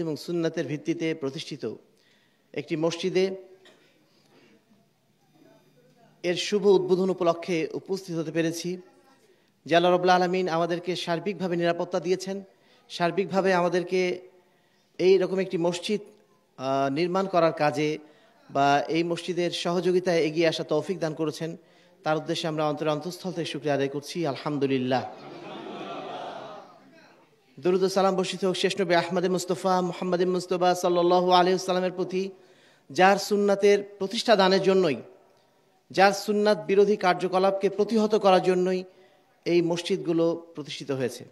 এবং সুন্নাতের ভিত্তিতে প্রতিষ্ঠিত একটি মসজিদে এর শুভ উদ্বোধন উপলক্ষে উপস্থিত হতে পেরেছি। যে আল্লাহ রাব্বুল আলামিন আমাদেরকে সার্বিকভাবে নিরাপত্তা দিয়েছেন, সার্বিকভাবে আমাদেরকে এই রকম একটি মসজিদ নির্মাণ করার কাজে বা এই মসজিদের সহযোগিতায় এগিয়ে আসা তৌফিক দান করেছেন, তার উদ্দেশ্যে আমরা অন্তঃস্থল থেকে শুকরিয়া আদায় করছি। আলহামদুলিল্লাহ। দরুদ ও সালাম বর্ষিত হোক শেষ নবী আহমদ মুস্তফা মুহাম্মদ মুস্তফা সাল্লাল্লাহু আলাইহি ওয়াসাল্লামের প্রতি, যার সুন্নাতের প্রতিষ্ঠা দানের জন্যই, যার সুন্নাত বিরোধী কার্যকলাপকে প্রতিহত করার জন্যই এই মসজিদগুলো প্রতিষ্ঠিত হয়েছে।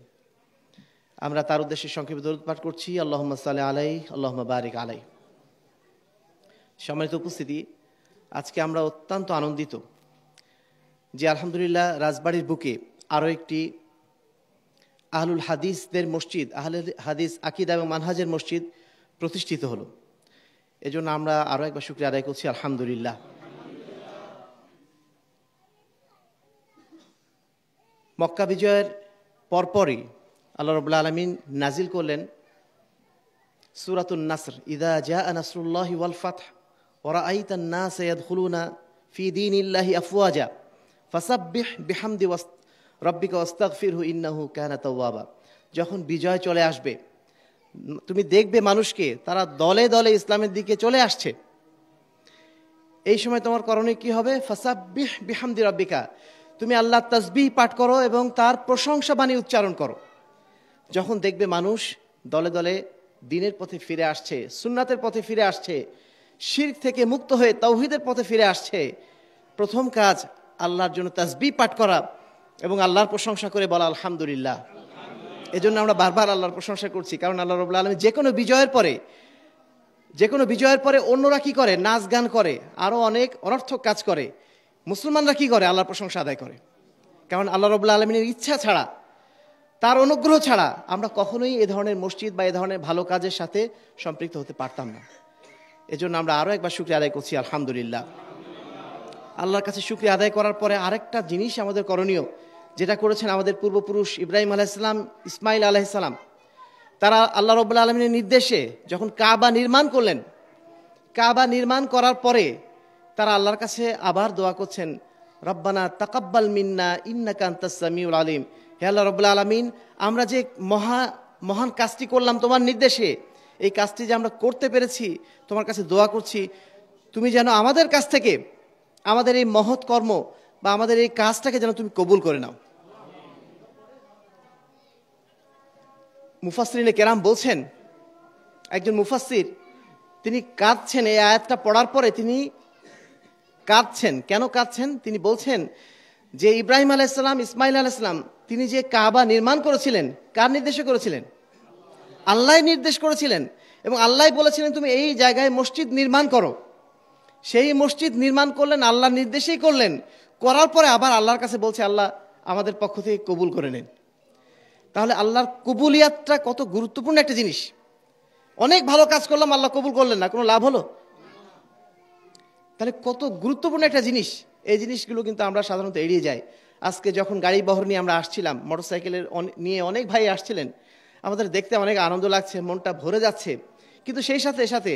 আমরা তার উদ্দেশ্যে সংক্ষেপে দরুদ পাঠ করছি। আল্লাহুম্মা সাল্লি আলাইহি আল্লাহুম্মা বারিক আলাইহি। সম্মানিত উপস্থিতি, আজকে আমরা অত্যন্ত আনন্দিত যে আলহামদুলিল্লাহ রাজবাড়ির বুকে আরও একটি আহলুল হাদিসদের মসজিদ, আহলুল হাদিস আকীদা এবং মানহাজের মসজিদ প্রতিষ্ঠিত হলো। এজন্য আমরা আরও একবার শুকরিয়া আদায় করছি। আলহামদুলিল্লাহ। মক্কা বিজয়ের পরপরই আল্লাহ রাব্বুল আলামিন নাজিল করলেন সূরাতুন নাসর, ইযা জাআ নাসরুল্লাহি ওয়াল ফাতহ ওয়া রাআইতান নাসা ইয়াদখুলুনা ফি দীনিল্লাহি আফওয়াজা ফাসাব্বিহ বিহামদি রাব্বিকা ওয়াস্তাগফিরহু ইন্নাহু কানা তাওয়াবা। যখন বিজয় চলে আসবে, তুমি দেখবে মানুষকে তারা দলে দলে ইসলামের দিকে চলে আসছে। এই সময় তোমার করণীয় কি হবে? ফাসাব্বিহ বিহামদি রাব্বিকা, তুমি আল্লাহর তাসবিহ পাঠ করো এবং তার প্রশংসা বাণী উচ্চারণ করো। যখন দেখবে মানুষ দলে দলে দ্বীনের পথে ফিরে আসছে, সুন্নাতের পথে ফিরে আসছে, শিরক থেকে মুক্ত হয়ে তাওহীদের পথে ফিরে আসছে, প্রথম কাজ আল্লাহর জন্য তাসবিহ পাঠ করা এবং আল্লাহর প্রশংসা করে বলা আলহামদুলিল্লাহ। এজন্য আমরা বারবার আল্লাহর প্রশংসা করছি, কারণ আল্লাহ রাব্বুল আলামিন যে কোনো বিজয়ের পরে অন্যরা কি করে? নাচ গান করে, আরও অনেক অনর্থক কাজ করে। মুসলমানরা কি করে? আল্লাহর প্রশংসা আদায় করে। কারণ আল্লাহ রাব্বুল আলামিনের ইচ্ছা ছাড়া, তার অনুগ্রহ ছাড়া আমরা কখনোই এ ধরনের মসজিদ বা এ ধরনের ভালো কাজের সাথে সম্পৃক্ত হতে পারতাম না। এজন্য আমরা আরও একবার শুকরিয়া আদায় করছি। আলহামদুলিল্লাহ। আল্লাহর কাছে শুকরিয়া আদায় করার পরে আরেকটা জিনিস আমাদের করণীয়, যেটা করেছেন আমাদের পূর্বপুরুষ ইব্রাহিম আলাইহিস সালাম, ইসমাইল আলাইহিস সালাম। তারা আল্লাহ রাব্বুল আলামিনের নির্দেশে যখন কাবা নির্মাণ করলেন, কাবা নির্মাণ করার পরে তারা আল্লাহর কাছে আবার দোয়া করছেন, রব্বানা তাকাব্বাল মিন্না ইন্নাকা আনতাস সামিউল আলিম। হে আল্লাহ রাব্বুল আলামিন, আমরা যে মহান কাজটি করলাম তোমার নির্দেশে, এই কাজটি যে আমরা করতে পেরেছি, তোমার কাছে দোয়া করছি তুমি যেন আমাদের কাছ থেকে আমাদের এই মহৎ কর্ম বা আমাদের এই কাজটাকে যেন তুমি কবুল করে নাও। মুফাসসিরিনে কেরাম বলছেন, একজন মুফাসসির তিনি কাঁদছেন, এই আয়াতটা পড়ার পরে তিনি কাঁদছেন। কেন কাঁদছেন? তিনি বলছেন যে ইব্রাহিম আলাইহিস সালাম, ইসমাইল আলাইহিস সালাম তিনি যে কাবা নির্মাণ করেছিলেন, কার নির্দেশে করেছিলেন? আল্লাহ নির্দেশ করেছিলেন এবং আল্লাহ বলেছিলেন তুমি এই জায়গায় মসজিদ নির্মাণ করো। সেই মসজিদ নির্মাণ করলেন, আল্লাহর নির্দেশেই করলেন। করার পরে আবার আল্লাহর কাছে বলছে, আল্লাহ আমাদের পক্ষ থেকে কবুল করে নেন। তাহলে আল্লাহর কবুলিয়াতটা কত গুরুত্বপূর্ণ একটা জিনিস। অনেক ভালো কাজ করলাম, আল্লাহ কবুল করলেন না, কোনো লাভ হলো? তাহলে কত গুরুত্বপূর্ণ একটা জিনিস। এই জিনিসগুলো কিন্তু আমরা সাধারণত এড়িয়ে যাই। আজকে যখন গাড়ি বহর নিয়ে আমরা আসছিলাম, মোটরসাইকেলের নিয়ে অনেক ভাই আসছিলেন, আমাদের দেখতে অনেক আনন্দ লাগছে, মনটা ভরে যাচ্ছে। কিন্তু সেই সাথে সাথে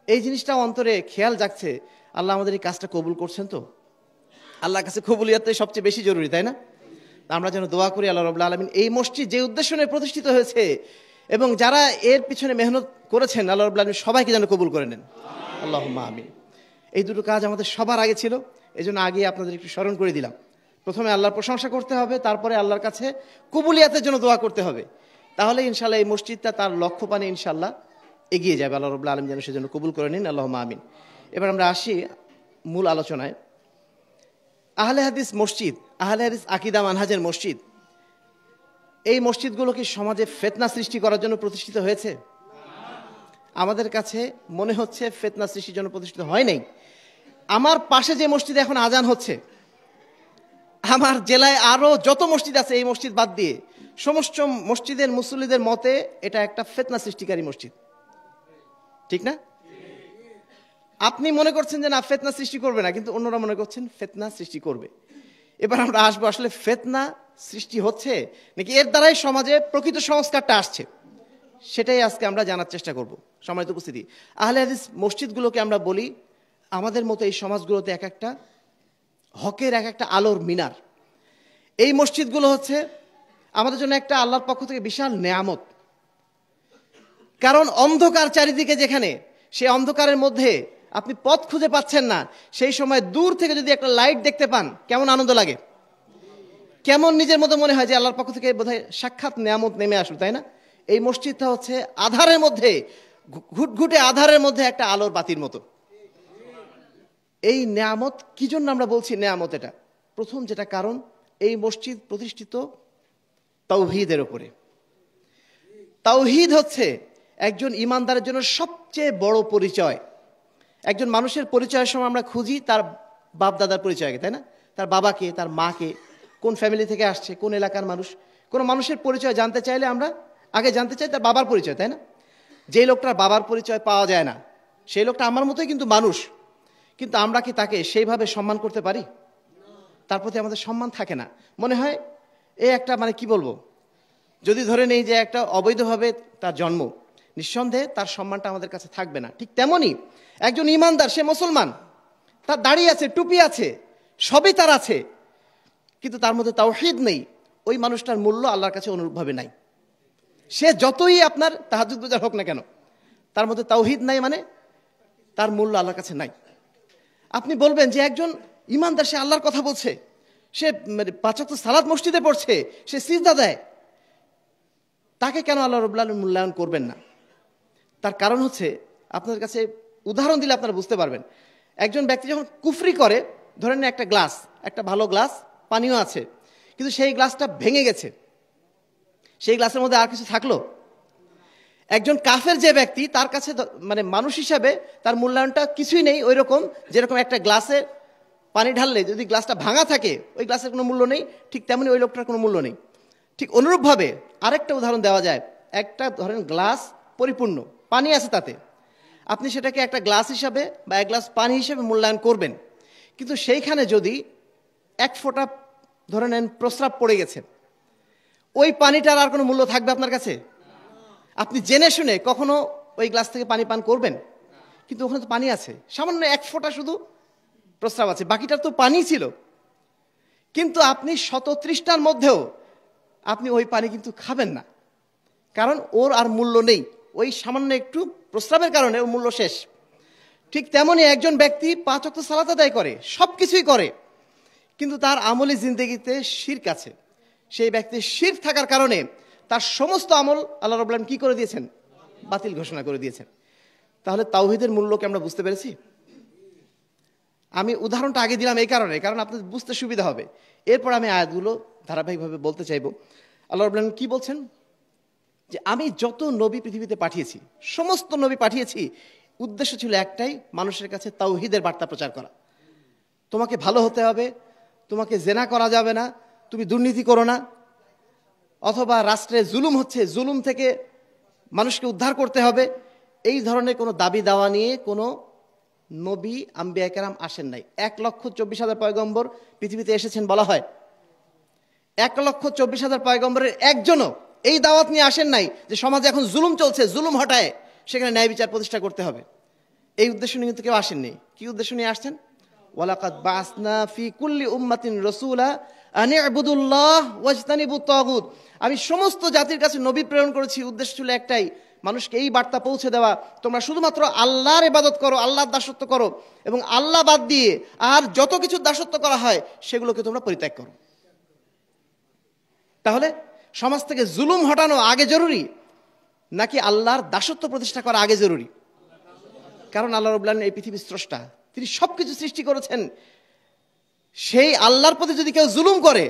এই জিনিসটাও অন্তরে খেয়াল যাচ্ছে, আল্লাহ আমাদের এই কাজটা কবুল করছেন তো? আল্লাহর কাছে কবুলিয়াতটাই সবচেয়ে বেশি জরুরি, তাই না? আমরা যেন দোয়া করি আল্লাহ রাব্বুল আলামিন এই মসজিদ যে উদ্দেশ্য নিয়ে প্রতিষ্ঠিত হয়েছে এবং যারা এর পিছনে মেহনত করেছেন, আল্লাহ রাব্বুল আলামিন সবাইকে যেন কবুল করে নেন। আল্লাহুম্মা আমিন। এই দুটো কাজ আমাদের সবার আগে ছিল, এজন্য আগে আপনাদের একটু স্মরণ করে দিলাম। প্রথমে আল্লাহর প্রশংসা করতে হবে, তারপরে আল্লাহর কাছে কবুলিয়াতের জন্য দোয়া করতে হবে। তাহলে ইনশাআল্লাহ এই মসজিদটা তার লক্ষ্য পানে ইনশাআল্লাহ এগিয়ে যাবে। আল্লাহ রাব্বুল আলামিন যেন সেজন্য কবুল করে নিন। আল্লাহুম্মা আমিন। এবার আমরা আসি মূল আলোচনায়। আহলে হাদিস মসজিদ, আহলে হাদিস আকীদা মানহাজের মসজিদ, এই মসজিদগুলো কি সমাজে ফিতনা সৃষ্টি করার জন্য প্রতিষ্ঠিত হয়েছে? আমাদের কাছে মনে হচ্ছে ফিতনা সৃষ্টির জন্য প্রতিষ্ঠিত হয় নাই। আমার পাশে যে মসজিদে এখন আজান হচ্ছে, আমার জেলায় আরো যত মসজিদ আছে এই মসজিদ বাদ দিয়ে সমস্ত মসজিদের মুসল্লিদের মতে এটা একটা ফিতনা সৃষ্টিকারী মসজিদ, ঠিক না? আপনি মনে করছেন যে না ফিতনা সৃষ্টি করবে না, কিন্তু অন্যরা মনে করছেন ফিতনা সৃষ্টি করবে। এবার আমরা আসবো আসলে ফিতনা সৃষ্টি হচ্ছে নাকি এর দ্বারাই সমাজে প্রকৃত সংস্কারটা আসছে, সেটাই আজকে আমরা জানার চেষ্টা করব। সম্মানিত উপস্থিতি, আহলে হাদিস মসজিদগুলোকে আমরা বলি আমাদের মতো এই সমাজগুলোতে এক একটা হকের এক একটা আলোর মিনার। এই মসজিদগুলো হচ্ছে আমাদের জন্য একটা আল্লাহর পক্ষ থেকে বিশাল নেয়ামত। কারণ অন্ধকার চারিদিকে, যেখানে সেই অন্ধকারের মধ্যে আপনি পথ খুঁজে পাচ্ছেন না, সেই সময় দূর থেকে যদি একটা লাইট দেখতে পান কেমন আনন্দ লাগে, কেমন নিজের মতো মনে হয় যে আল্লাহর পক্ষ থেকে বোধহয় সাক্ষাৎ নেয়ামত নেমে আসলো, তাই না? এই মসজিদটা হচ্ছে আধারের মধ্যে, ঘুটঘুটে আধারের মধ্যে একটা আলোর বাতির মতো। এই নেয়ামত কি জন্য আমরা বলছি নেয়ামত? এটা প্রথম যেটা কারণ, এই মসজিদ প্রতিষ্ঠিত তাওহীদের উপরে। তাওহীদ হচ্ছে একজন ইমানদারের জন্য সবচেয়ে বড় পরিচয়। একজন মানুষের পরিচয়ের সময় আমরা খুঁজি তার বাপ দাদার পরিচয়কে, তাই না? তার বাবাকে, তার মাকে, কোন ফ্যামিলি থেকে আসছে, কোন এলাকার মানুষ। কোনো মানুষের পরিচয় জানতে চাইলে আমরা আগে জানতে চাই তার বাবার পরিচয়, তাই না? যেই লোকটার বাবার পরিচয় পাওয়া যায় না, সেই লোকটা আমার মতোই কিন্তু মানুষ, কিন্তু আমরা কি তাকে সেইভাবে সম্মান করতে পারি? তার প্রতি আমাদের সম্মান থাকে না। মনে হয় একটা কি বলবো, যদি ধরে নেই যে একটা অবৈধভাবে তার জন্ম, নিঃসন্দেহে তার সম্মানটা আমাদের কাছে থাকবে না। ঠিক তেমনই একজন ইমানদার, সে মুসলমান, তার দাড়ি আছে, টুপি আছে, সবই তার আছে, কিন্তু তার মধ্যে তাওহীদ নেই, ওই মানুষটার মূল্য আল্লাহর কাছে অনুরূপভাবে নাই। সে যতই আপনার তাহাজ্জুদ গুজার হোক না কেন, তার মধ্যে তাওহীদ নাই, মানে তার মূল্য আল্লাহর কাছে নাই। আপনি বলবেন যে একজন ইমানদার, সে আল্লাহর কথা বলছে, সে 5 ওয়াক্ত সালাত মসজিদে পড়ছে, সে সিজদা দেয়, তাকে কেন আল্লাহ রাব্বুল আলামিন মূল্যায়ন করবেন না? তার কারণ হচ্ছে, আপনাদের কাছে উদাহরণ দিলে আপনারা বুঝতে পারবেন। একজন ব্যক্তি যখন কুফরি করে, ধরেন একটা গ্লাস, একটা ভালো গ্লাস, পানিও আছে, কিন্তু সেই গ্লাসটা ভেঙে গেছে, সেই গ্লাসের মধ্যে আর কিছু থাকলো? একজন কাফের যে ব্যক্তি, তার কাছে মানুষ হিসাবে তার মূল্যায়নটা কিছুই নেই। ওই রকম যেরকম একটা গ্লাসে পানি ঢাললে যদি গ্লাসটা ভাঙা থাকে, ওই গ্লাসের কোনো মূল্য নেই, ঠিক তেমনি ওই লোকটার কোনো মূল্য নেই। ঠিক অনুরূপভাবে আরেকটা উদাহরণ দেওয়া যায়। একটা ধরেন গ্লাস পরিপূর্ণ, পানি আছে তাতে, আপনি সেটাকে একটা গ্লাস হিসাবে বা এক গ্লাস পানি হিসাবে মূল্যায়ন করবেন, কিন্তু সেইখানে যদি 1 ফোঁটা ধরে নেন প্রস্রাব পড়ে গেছে, ওই পানিটার আর কোনো মূল্য থাকবে আপনার কাছে? আপনি জেনে শুনে কখনো ওই গ্লাস থেকে পানি পান করবেন? কিন্তু ওখানে তো পানি আছে, সামান্য 1 ফোঁটা শুধু প্রস্রাব আছে, বাকিটা তো পানি ছিল। কিন্তু আপনি 130টার মধ্যেও আপনি ওই পানি কিন্তু খাবেন না, কারণ ওর আর মূল্য নেই, ওই সামান্য একটু প্রস্রাবের কারণে ওর মূল্য শেষ। ঠিক তেমনই একজন ব্যক্তি 5 ওয়াক্ত সালাত আদায় করে, সব কিছুই করে, কিন্তু তার আমলি জিন্দেগিতে শিরক আছে। সেই ব্যক্তির শিরক থাকার কারণে তার সমস্ত আমল আল্লাহ রাব্বুল আলামিন কি করে দিয়েছেন? বাতিল ঘোষণা করে দিয়েছেন। তাহলে তাওহীদের মূল্যকে আমরা বুঝতে পেরেছি। আমি উদাহরণটা আগে দিলাম এই কারণে, কারণ আপনাদের বুঝতে সুবিধা হবে। এরপর আমি আয়াতগুলো ধারাবাহিকভাবে বলতে চাইব। আল্লাহ রাব্বুল আলামিন কি বলছেন? যে আমি যত নবী পৃথিবীতে পাঠিয়েছি, সমস্ত নবী পাঠিয়েছি, উদ্দেশ্য ছিল একটাই, মানুষের কাছে তাওহীদের বার্তা প্রচার করা। তোমাকে ভালো হতে হবে, তোমাকে জেনা করা যাবে না, তুমি দুর্নীতি করো না, অথবা রাষ্ট্রে জুলুম হচ্ছে, জুলুম থেকে মানুষকে উদ্ধার করতে হবে, এই ধরনের কোনো দাবি দাওয়া নিয়ে কোনো নবী আম্বিয়া কেরাম আসেন নাই। 1,24,000 পয়গম্বর পৃথিবীতে এসেছেন বলা হয়। 1,24,000 পয়গম্বরের একজনও এই দাওয়াত নিয়ে আসেন নাই যে সমাজে এখন জুলুম চলছে, জুলুম হটায় সেখানে ন্যায় বিচার প্রতিষ্ঠা করতে হবে। এই উদ্দেশ্য নিয়ে কিন্তু কেউ আসেননি। কি উদ্দেশ্য নিয়ে আসছেন? ওয়ালাকাদ বাসনা ফি কুল্লি উম্মাতিন রাসূলা আন ইবুদুল্লাহ ওয়াজতানিবুত তাগুত। আমি সমস্ত জাতির কাছে নবী প্রেরণ করেছি, উদ্দেশ্য ছিল একটাই, মানুষকে এই বার্তা পৌঁছে দেওয়া, তোমরা শুধুমাত্র আল্লাহর ইবাদত করো, আল্লাহর দাসত্ব করো, এবং আল্লাহ বাদ দিয়ে আর যত কিছু দাসত্ব করা হয় সেগুলোকে তোমরা পরিত্যাগ করো। তাহলে সমাজ থেকে জুলুম হটানো আগে জরুরি, নাকি আল্লাহর দাসত্ব প্রতিষ্ঠা করা আগে জরুরি? কারণ আল্লাহ রাব্বুল আলামিন এই পৃথিবীর স্রষ্টা, তিনি সবকিছু সৃষ্টি করেছেন। সেই আল্লাহর প্রতি যদি কেউ জুলুম করে,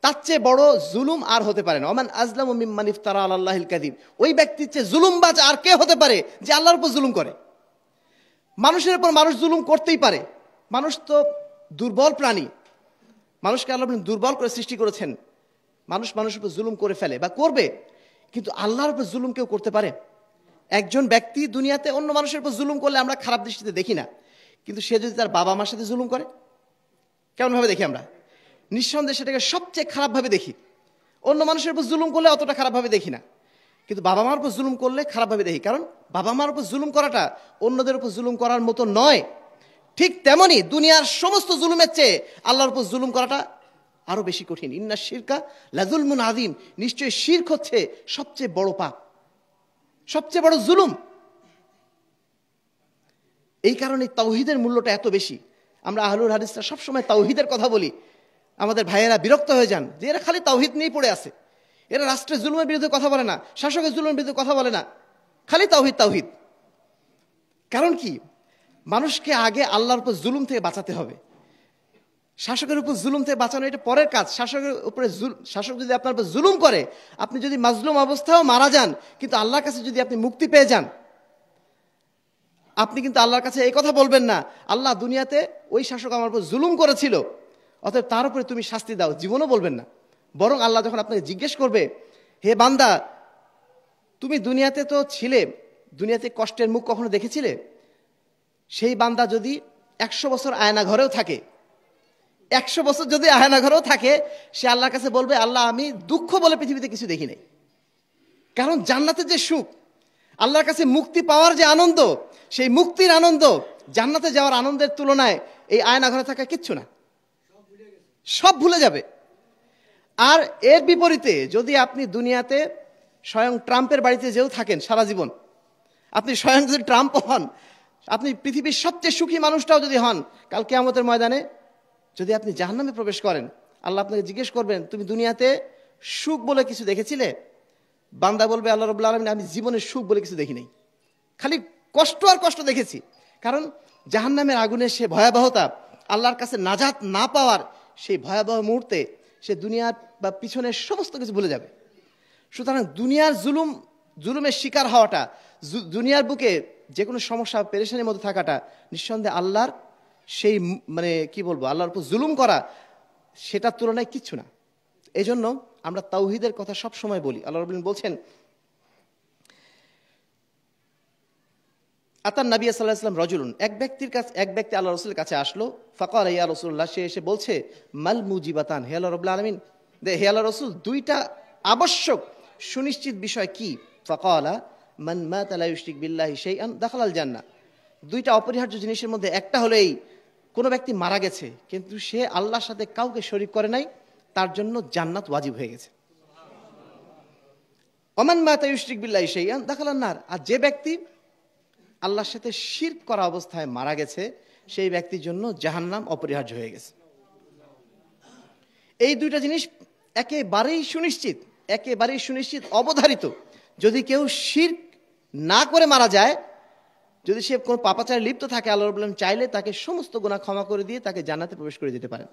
তার চেয়ে বড় জুলুম আর হতে পারে না। ওমান আজলামু মিম্মান ইফতারা আলাল্লাহিল কাযিব। ওই ব্যক্তির চেয়ে জুলুমবাজ আর কে হতে পারে যে আল্লাহর উপর জুলুম করে? মানুষের উপর মানুষ জুলুম করতেই পারে, মানুষ তো দুর্বল প্রাণী, মানুষকে আল্লাহ দুর্বল করে সৃষ্টি করেছেন, মানুষ মানুষের উপর জুলুম করে ফেলে বা করবে, কিন্তু আল্লাহর উপর জুলুম কেউ করতে পারে? একজন ব্যক্তি দুনিয়াতে অন্য মানুষের উপর জুলুম করলে আমরা খারাপ দৃষ্টিতে দেখি না, কিন্তু সে যদি তার বাবা মার সাথে জুলুম করে, কেমনভাবে দেখি আমরা? নিঃসন্দেহে সেটাকে সবচেয়ে খারাপভাবে দেখি। অন্য মানুষের উপর জুলুম করলে অতটা খারাপভাবে দেখি না, কিন্তু বাবা মার উপর জুলুম করলে খারাপভাবে দেখি, কারণ বাবা মার উপর জুলুম করাটা অন্যদের উপর জুলুম করার মতো নয়। ঠিক তেমনি দুনিয়ার সমস্ত জুলুমের চেয়ে আল্লাহর উপর জুলুম করাটা আরো বেশি কঠিন। ইন্না শিরকা লাযুলমুন আযীম, নিশ্চয়ই শিরক হচ্ছে সবচেয়ে বড় পাপ, সবচেয়ে বড় জুলুম। এই কারণে তাওহীদের মূল্যটা এত বেশি। আমরা আহলুল হাদিসরা সবসময় তাওহীদের কথা বলি, আমাদের ভাইয়েরা বিরক্ত হয়ে যান যে এরা খালি তাওহীদ নিয়েই পড়ে আছে, এরা রাষ্ট্রের জুলুমের বিরুদ্ধে কথা বলে না, শাসকের জুলুমের বিরুদ্ধে কথা বলে না, খালি তাওহীদ তাওহীদ। কারণ কি, মানুষকে আগে আল্লাহর উপর জুলুম থেকে বাঁচাতে হবে। শাসকের উপর জুলুম থেকে বাঁচানো এটা পরের কাজ। শাসক যদি আপনার উপর জুলুম করে, আপনি যদি মাজলুম অবস্থায়ও মারা যান, কিন্তু আল্লাহর কাছে যদি আপনি মুক্তি পেয়ে যান, আপনি কিন্তু আল্লাহর কাছে এই কথা বলবেন না, আল্লাহ দুনিয়াতে ওই শাসক আমার উপর জুলুম করেছিল, অতএব তার উপরে তুমি শাস্তি দাও, জীবনও বলবেন না। বরং আল্লাহ যখন আপনাকে জিজ্ঞেস করবে, হে বান্দা তুমি দুনিয়াতে তো ছিলে, দুনিয়াতে কষ্টের মুখ কখনো দেখেছিলে? সেই বান্দা যদি 100 বছর আয়না ঘরেও থাকে, 100 বছর যদি আয়না ঘরেও থাকে, সে আল্লাহর কাছে বলবে, আল্লাহ আমি দুঃখ বলে পৃথিবীতে কিছু দেখি নাই। কারণ জান্নাতের যে সুখ, আল্লাহর কাছে মুক্তি পাওয়ার যে আনন্দ, সেই মুক্তির আনন্দ জান্নাতে যাওয়ার আনন্দের তুলনায় এই আয়না ঘরে থাকা কিচ্ছু না, সব ভুলে যাবে। আর এর বিপরীতে যদি আপনি দুনিয়াতে স্বয়ং ট্রাম্পের বাড়িতে যেও থাকেন সারা জীবন, আপনি স্বয়ং যদি ট্রাম্প হন, আপনি পৃথিবীর সবচেয়ে সুখী মানুষটাও যদি হন, কাল কিয়ামতের ময়দানে যদি আপনি জাহান্নামে প্রবেশ করেন, আল্লাহ আপনাকে জিজ্ঞেস করবেন, তুমি দুনিয়াতে সুখ বলে কিছু দেখেছিলে? বান্দা বলবে, আল্লাহ রাব্বুল আলামিন আমি জীবনে সুখ বলে কিছু দেখি নাই, খালি কষ্ট আর কষ্ট দেখেছি। কারণ জাহান্নামের আগুনের সে ভয়াবহতা, আল্লাহর কাছে নাজাত না পাওয়ার সেই ভয়াবহ মুহূর্তে সে দুনিয়ার বা পিছনের সমস্ত কিছু ভুলে যাবে। সুতরাং দুনিয়ার জুলুমের শিকার হওয়াটা, দুনিয়ার বুকে যে কোনো সমস্যা পেরেশানির মধ্যে থাকাটা নিঃসন্দেহে আল্লাহর সেই কি বলবো, আল্লাহর উপর জুলুম করা, সেটার তুলনায় কিচ্ছু না। এই জন্য আমরা তাওহীদের কথা সব সময় বলি। আল্লাহ রাব্বুল আলামিন বলছেন, আতান নবী সাল্লাল্লাহু আলাইহি ওয়াসাল্লাম রাজুলুন, এক ব্যক্তি আল্লাহ রাসূলের কাছে আসলো। ফাকালা ইয়া রাসূলুল্লাহ, সে এসে বলছে, মাল মুজিবাতান, হে আল্লাহ রাব্বুল আলামিন, হে আল্লাহ রাসূল, দুইটা আবশ্যক সুনিশ্চিত বিষয় কি? ফাকালা মান মাতা লা ইউশরিক বিল্লাহি শাইআন দাখালাল জান্নাহ। দুইটা অপরিহার্য জিনিসের মধ্যে একটা হলো এই, কোনো ব্যক্তি মারা গেছে কিন্তু সে আল্লাহর সাথে কাউকে শরীক করে নাই, তার জন্য জান্নাত ওয়াজিব হয়ে গেছে। ওমান মাতা ইউশরিক বিল্লাহি শাইআন দাখালান নার, আর যে ব্যক্তি আল্লাহর সাথে শিরক করা অবস্থায় মারা গেছে, সেই ব্যক্তির জন্য জাহান্নাম অপরিহার্য হয়ে গেছে। এই দুইটা জিনিস একেবারেই সুনিশ্চিত, অবধারিত। যদি কেউ শিরক না করে মারা যায়, যদি সে কোনো পাপাচারে লিপ্ত থাকে, আল্লাহ রাব্বুল আলামিন চাইলে তাকে সমস্ত গুনাহ ক্ষমা করে দিয়ে তাকে জান্নাতে প্রবেশ করে দিতে পারেন।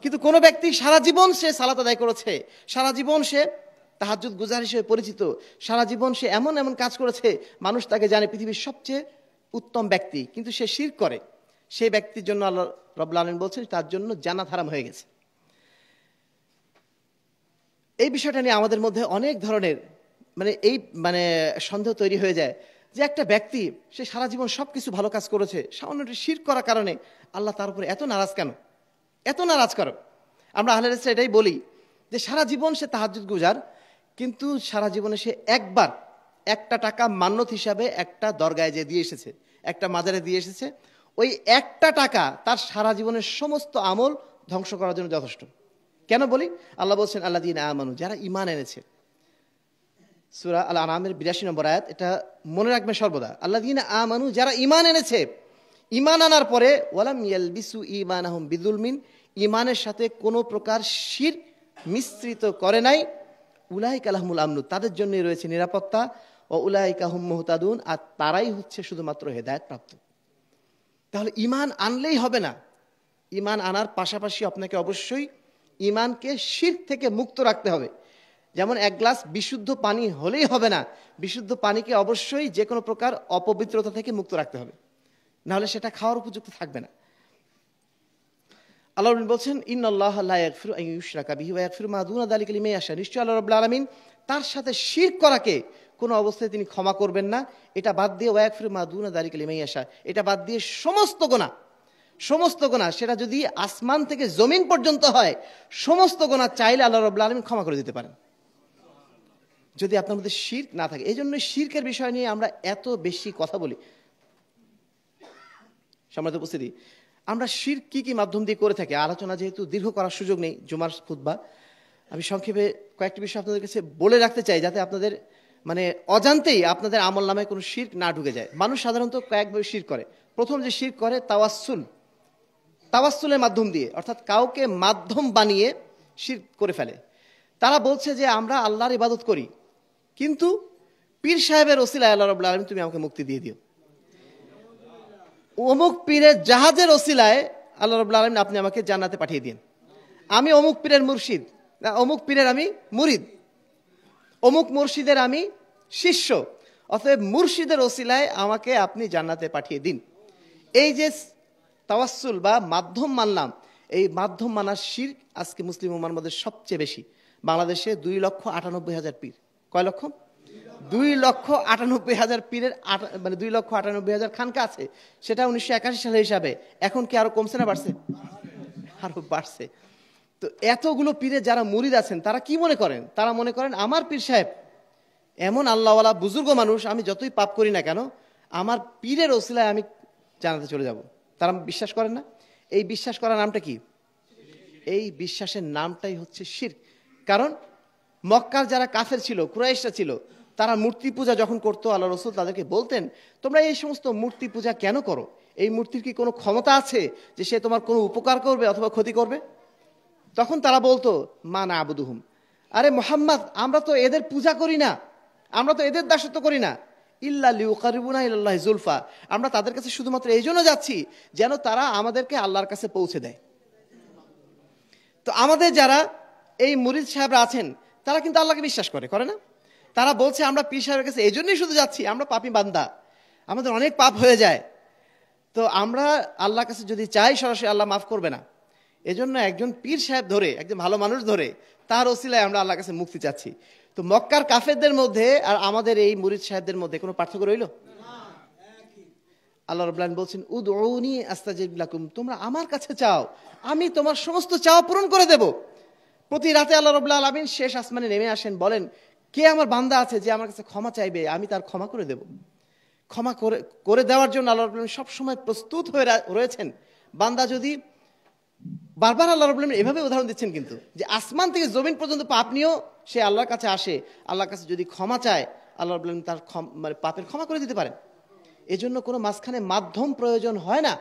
কিন্তু কোনো ব্যক্তি সারা জীবন সে সালাত আদায় করেছে, সারা জীবন সে তাহাজ্জুদ গুজার হিসেবে পরিচিত, সারা জীবন সে এমন কাজ করেছে, মানুষ তাকে জানে পৃথিবীর সবচেয়ে উত্তম ব্যক্তি, কিন্তু সে শিরক করে, সেই ব্যক্তির জন্য আল্লাহ রাব্বুল আলামিন বলছেন তার জন্য জান্নাত হারাম হয়ে গেছে। এই বিষয়টা নিয়ে আমাদের মধ্যে অনেক ধরনের সন্দেহ তৈরি হয়ে যায় যে একটা ব্যক্তি সে সারা জীবন সবকিছু ভালো কাজ করেছে, সামান্য শিরক করার কারণে আল্লাহ তার উপরে এত নারাজ কেন, এত নারাজ করো? আমরা আহলে হাদিসরা এটাই বলি যে সারা জীবন সে তাহাজ্জুদ গুজার, কিন্তু সারা জীবনে সে একবার একটা টাকা মান্নত হিসাবে একটা দরগায় যে দিয়ে এসেছে, একটা মাজারে দিয়ে এসেছে, ওই একটা টাকা তার সারা জীবনের সমস্ত আমল ধ্বংস করার জন্য যথেষ্ট। কেন বলি? আল্লাহ বলছেন আল্লাযীনা আমানু, যারা ঈমান এনেছে। সূরা আল আনআমের 82 নম্বর আয়াত, এটা মনে রাখবেন সর্বদা। আল্লাযীনা আমানু, যারা ঈমান এনেছে, ঈমান আনার পরে ওয়ালাম ইয়ালবিসু ঈমানাহুম বিযুলমিন, ঈমানের সাথে কোনো প্রকার শিরক মিশ্রিত করে নাই, উলাইকা লাহুমুল আমনু, তাদের জন্যই রয়েছে নিরাপত্তা, ও উলাইকা হুম মুহতাদুন, আর তারাই হচ্ছে শুধুমাত্র হেদায়েত প্রাপ্ত। তাহলে ঈমান আনলেই হবে না, ঈমান আনার পাশাপাশি আপনাকে অবশ্যই ঈমানকে শিরক থেকে মুক্ত রাখতে হবে। যেমন এক গ্লাস বিশুদ্ধ পানি হলেই হবে না, বিশুদ্ধ পানিকে অবশ্যই যে কোনো প্রকার অপবিত্রতা থেকে মুক্ত রাখতে হবে, নাহলে সেটা খাওয়ার উপযুক্ত থাকবে না। আল্লাহ বলছেন, ইন্নাল্লাহা লা ইয়াগফিরু আন ইউশরাকা বিহি ওয়া ইয়াগফিরু মা দুনা যালিকা লিমান ইয়াশা, নিশ্চয়ই আল্লাহ রাব্বুল আলামিন তার সাথে শিরক করাকে কোনো অবস্থায় তিনি ক্ষমা করবেন না। এটা বাদ দিয়ে ওয়া ইয়াগফিরু মা দুনা যালিকা লিমান ইয়াশা, এটা বাদ দিয়ে সমস্ত গুনাহ, সেটা যদি আসমান থেকে জমিন পর্যন্ত হয়, সমস্ত গুনাহ চাইলে আল্লাহ রাব্বুল আলামিন ক্ষমা করে দিতে পারেন। যদি আপনার মধ্যে শিরক না থাকে। এই জন্য শিরকের বিষয় নিয়ে আমরা এত বেশি কথা বলি। সম্মানিত উপস্থিতি, আমরা শিরক কি কি মাধ্যম দিয়ে করে থাকি, আলোচনা যেহেতু দীর্ঘ করার সুযোগ নেই জুমার খুতবা, আমি সংক্ষেপে কয়েকটি বিষয় আপনাদের কাছে বলে রাখতে চাই, যাতে আপনাদের মানে অজান্তেই আপনাদের আমল নামে কোনো শিরক না ঢুকে যায়। মানুষ সাধারণত কয়েকভাবে শিরক করে। প্রথম যে শিরক করে তাওয়াসসুলের মাধ্যম দিয়ে, অর্থাৎ কাউকে মাধ্যম বানিয়ে শিরক করে ফেলে। তারা বলছে যে আমরা আল্লাহর ইবাদত করি, কিন্তু পীর সাহেবের ওসিলায় আল্লাহ রাব্বুল আলামিন তুমি আমাকে মুক্তি দিয়ে দিও, অমুক পীরের জাহাজের ওসিলায় আল্লাহ রাব্বুল আলামিন আপনি আমাকে জান্নাতে পাঠিয়ে দিন, আমি অমুক পীরের মুর্শিদ, অমুক পীরের আমি মুরিদ, অমুক মুর্শিদের আমি শিষ্য, অতএব মুর্শিদের ওসিলায় আমাকে আপনি জান্নাতে পাঠিয়ে দিন। এই যে তাওয়াসসুল বা মাধ্যম মানলাম, এই মাধ্যম মানার শিরক আজকে মুসলিম উম্মার মধ্যে সবচেয়ে বেশি। বাংলাদেশে 2,98,000 পীর। কয় লক্ষ? 2,98,000 পীরের মানে 2,98,000 খানকা আছে। সেটা 1981 সালের হিসাবে। এখন কি আরো কমছে না বাড়ছে? আরো বাড়ছে। তো এতগুলো পীরের যারা মুরিদ আছেন তারা কি মনে করেন? তারা মনে করেন আমার পীর সাহেব এমন আল্লাহওয়ালা বুজুর্গ মানুষ, আমি যতই পাপ করি না কেন আমার পীরের ওসিলায় আমি জান্নাতে চলে যাব। তারা বিশ্বাস করেন না? এই বিশ্বাস করার নামটা কি? এই বিশ্বাসের নামটাই হচ্ছে শিরক। কারণ মক্কার যারা কাফের ছিল, কুরাইশরা ছিল, তারা মূর্তি পূজা যখন করতো, আল্লাহ রাসূল তাদেরকে বলতেন তোমরা এই সমস্ত মূর্তি পূজা কেন করো? এই মূর্তির কি কোনো ক্ষমতা আছে যে সে তোমার কোনো উপকার করবে অথবা ক্ষতি করবে? তখন তারা বলতো মা না আবুদুহুম, আরে মুহাম্মদ আমরা তো এদের পূজা করি না, আমরা তো এদের দাসত্ব করি না, ইল্লা লিউকারিবুনা ইলাল্লাহি যুলফা, আমরা তাদের কাছে শুধুমাত্র এই জন্য যাচ্ছি যেন তারা আমাদেরকে আল্লাহর কাছে পৌঁছে দেয়। তো আমাদের যারা এই মুরিদ সাহেবরা আছেন তারা কিন্তু আল্লাহকে বিশ্বাস করে না? তারা বলছে আমরা পীর সাহেবের কাছে এই জন্যই শুধু যাচ্ছি, আমরা পাপী বান্দা, আমাদের অনেক পাপ হয়ে যায়, তো আমরা আল্লাহর কাছে যদি চাই সরাসরি আল্লাহ মাফ করবে না। এজন্য একজন পীর সাহেব ধরে, একজন ভালো মানুষ ধরে, তার ওসিলায় আমরা আল্লাহর কাছে মুক্তি চাচ্ছি। তো মক্কার কাফেরদের মধ্যে আর আমাদের এই মুরিদ সাহেবদের মধ্যে কোনো পার্থক্য রইল? আল্লাহ রাব্বুল আলামিন বলছেন উদউনি আস্তাজিব লাকুম, তোমরা আমার কাছে চাও, আমি তোমার সমস্ত চাওয়া পূরণ করে দেব। প্রতি রাতে আল্লাহ রাব্বুল আলামিন শেষ আসমানে নেমে আসেন, বলেন কে আমার বান্দা আছে যে আমার কাছে ক্ষমা চাইবে, আমি তার ক্ষমা করে দেব। ক্ষমা করে দেওয়ার জন্য আল্লাহ রাব্বুল আলামিন সবসময় প্রস্তুত হয়ে রয়েছেন। বান্দা যদি বারবার আল্লাহ রাব্বুল আলামিন এভাবে উদাহরণ দিচ্ছেন কিন্তু, যে আসমান থেকে জমিন পর্যন্ত পাপ নিয়েও সে আল্লাহর কাছে আসে, আল্লাহর কাছে যদি ক্ষমা চায় আল্লাহ রাব্বুল আলামিন তার মানে পাপের ক্ষমা করে দিতে পারেন। এজন্য কোনো মাঝখানে মাধ্যম প্রয়োজন হয় না।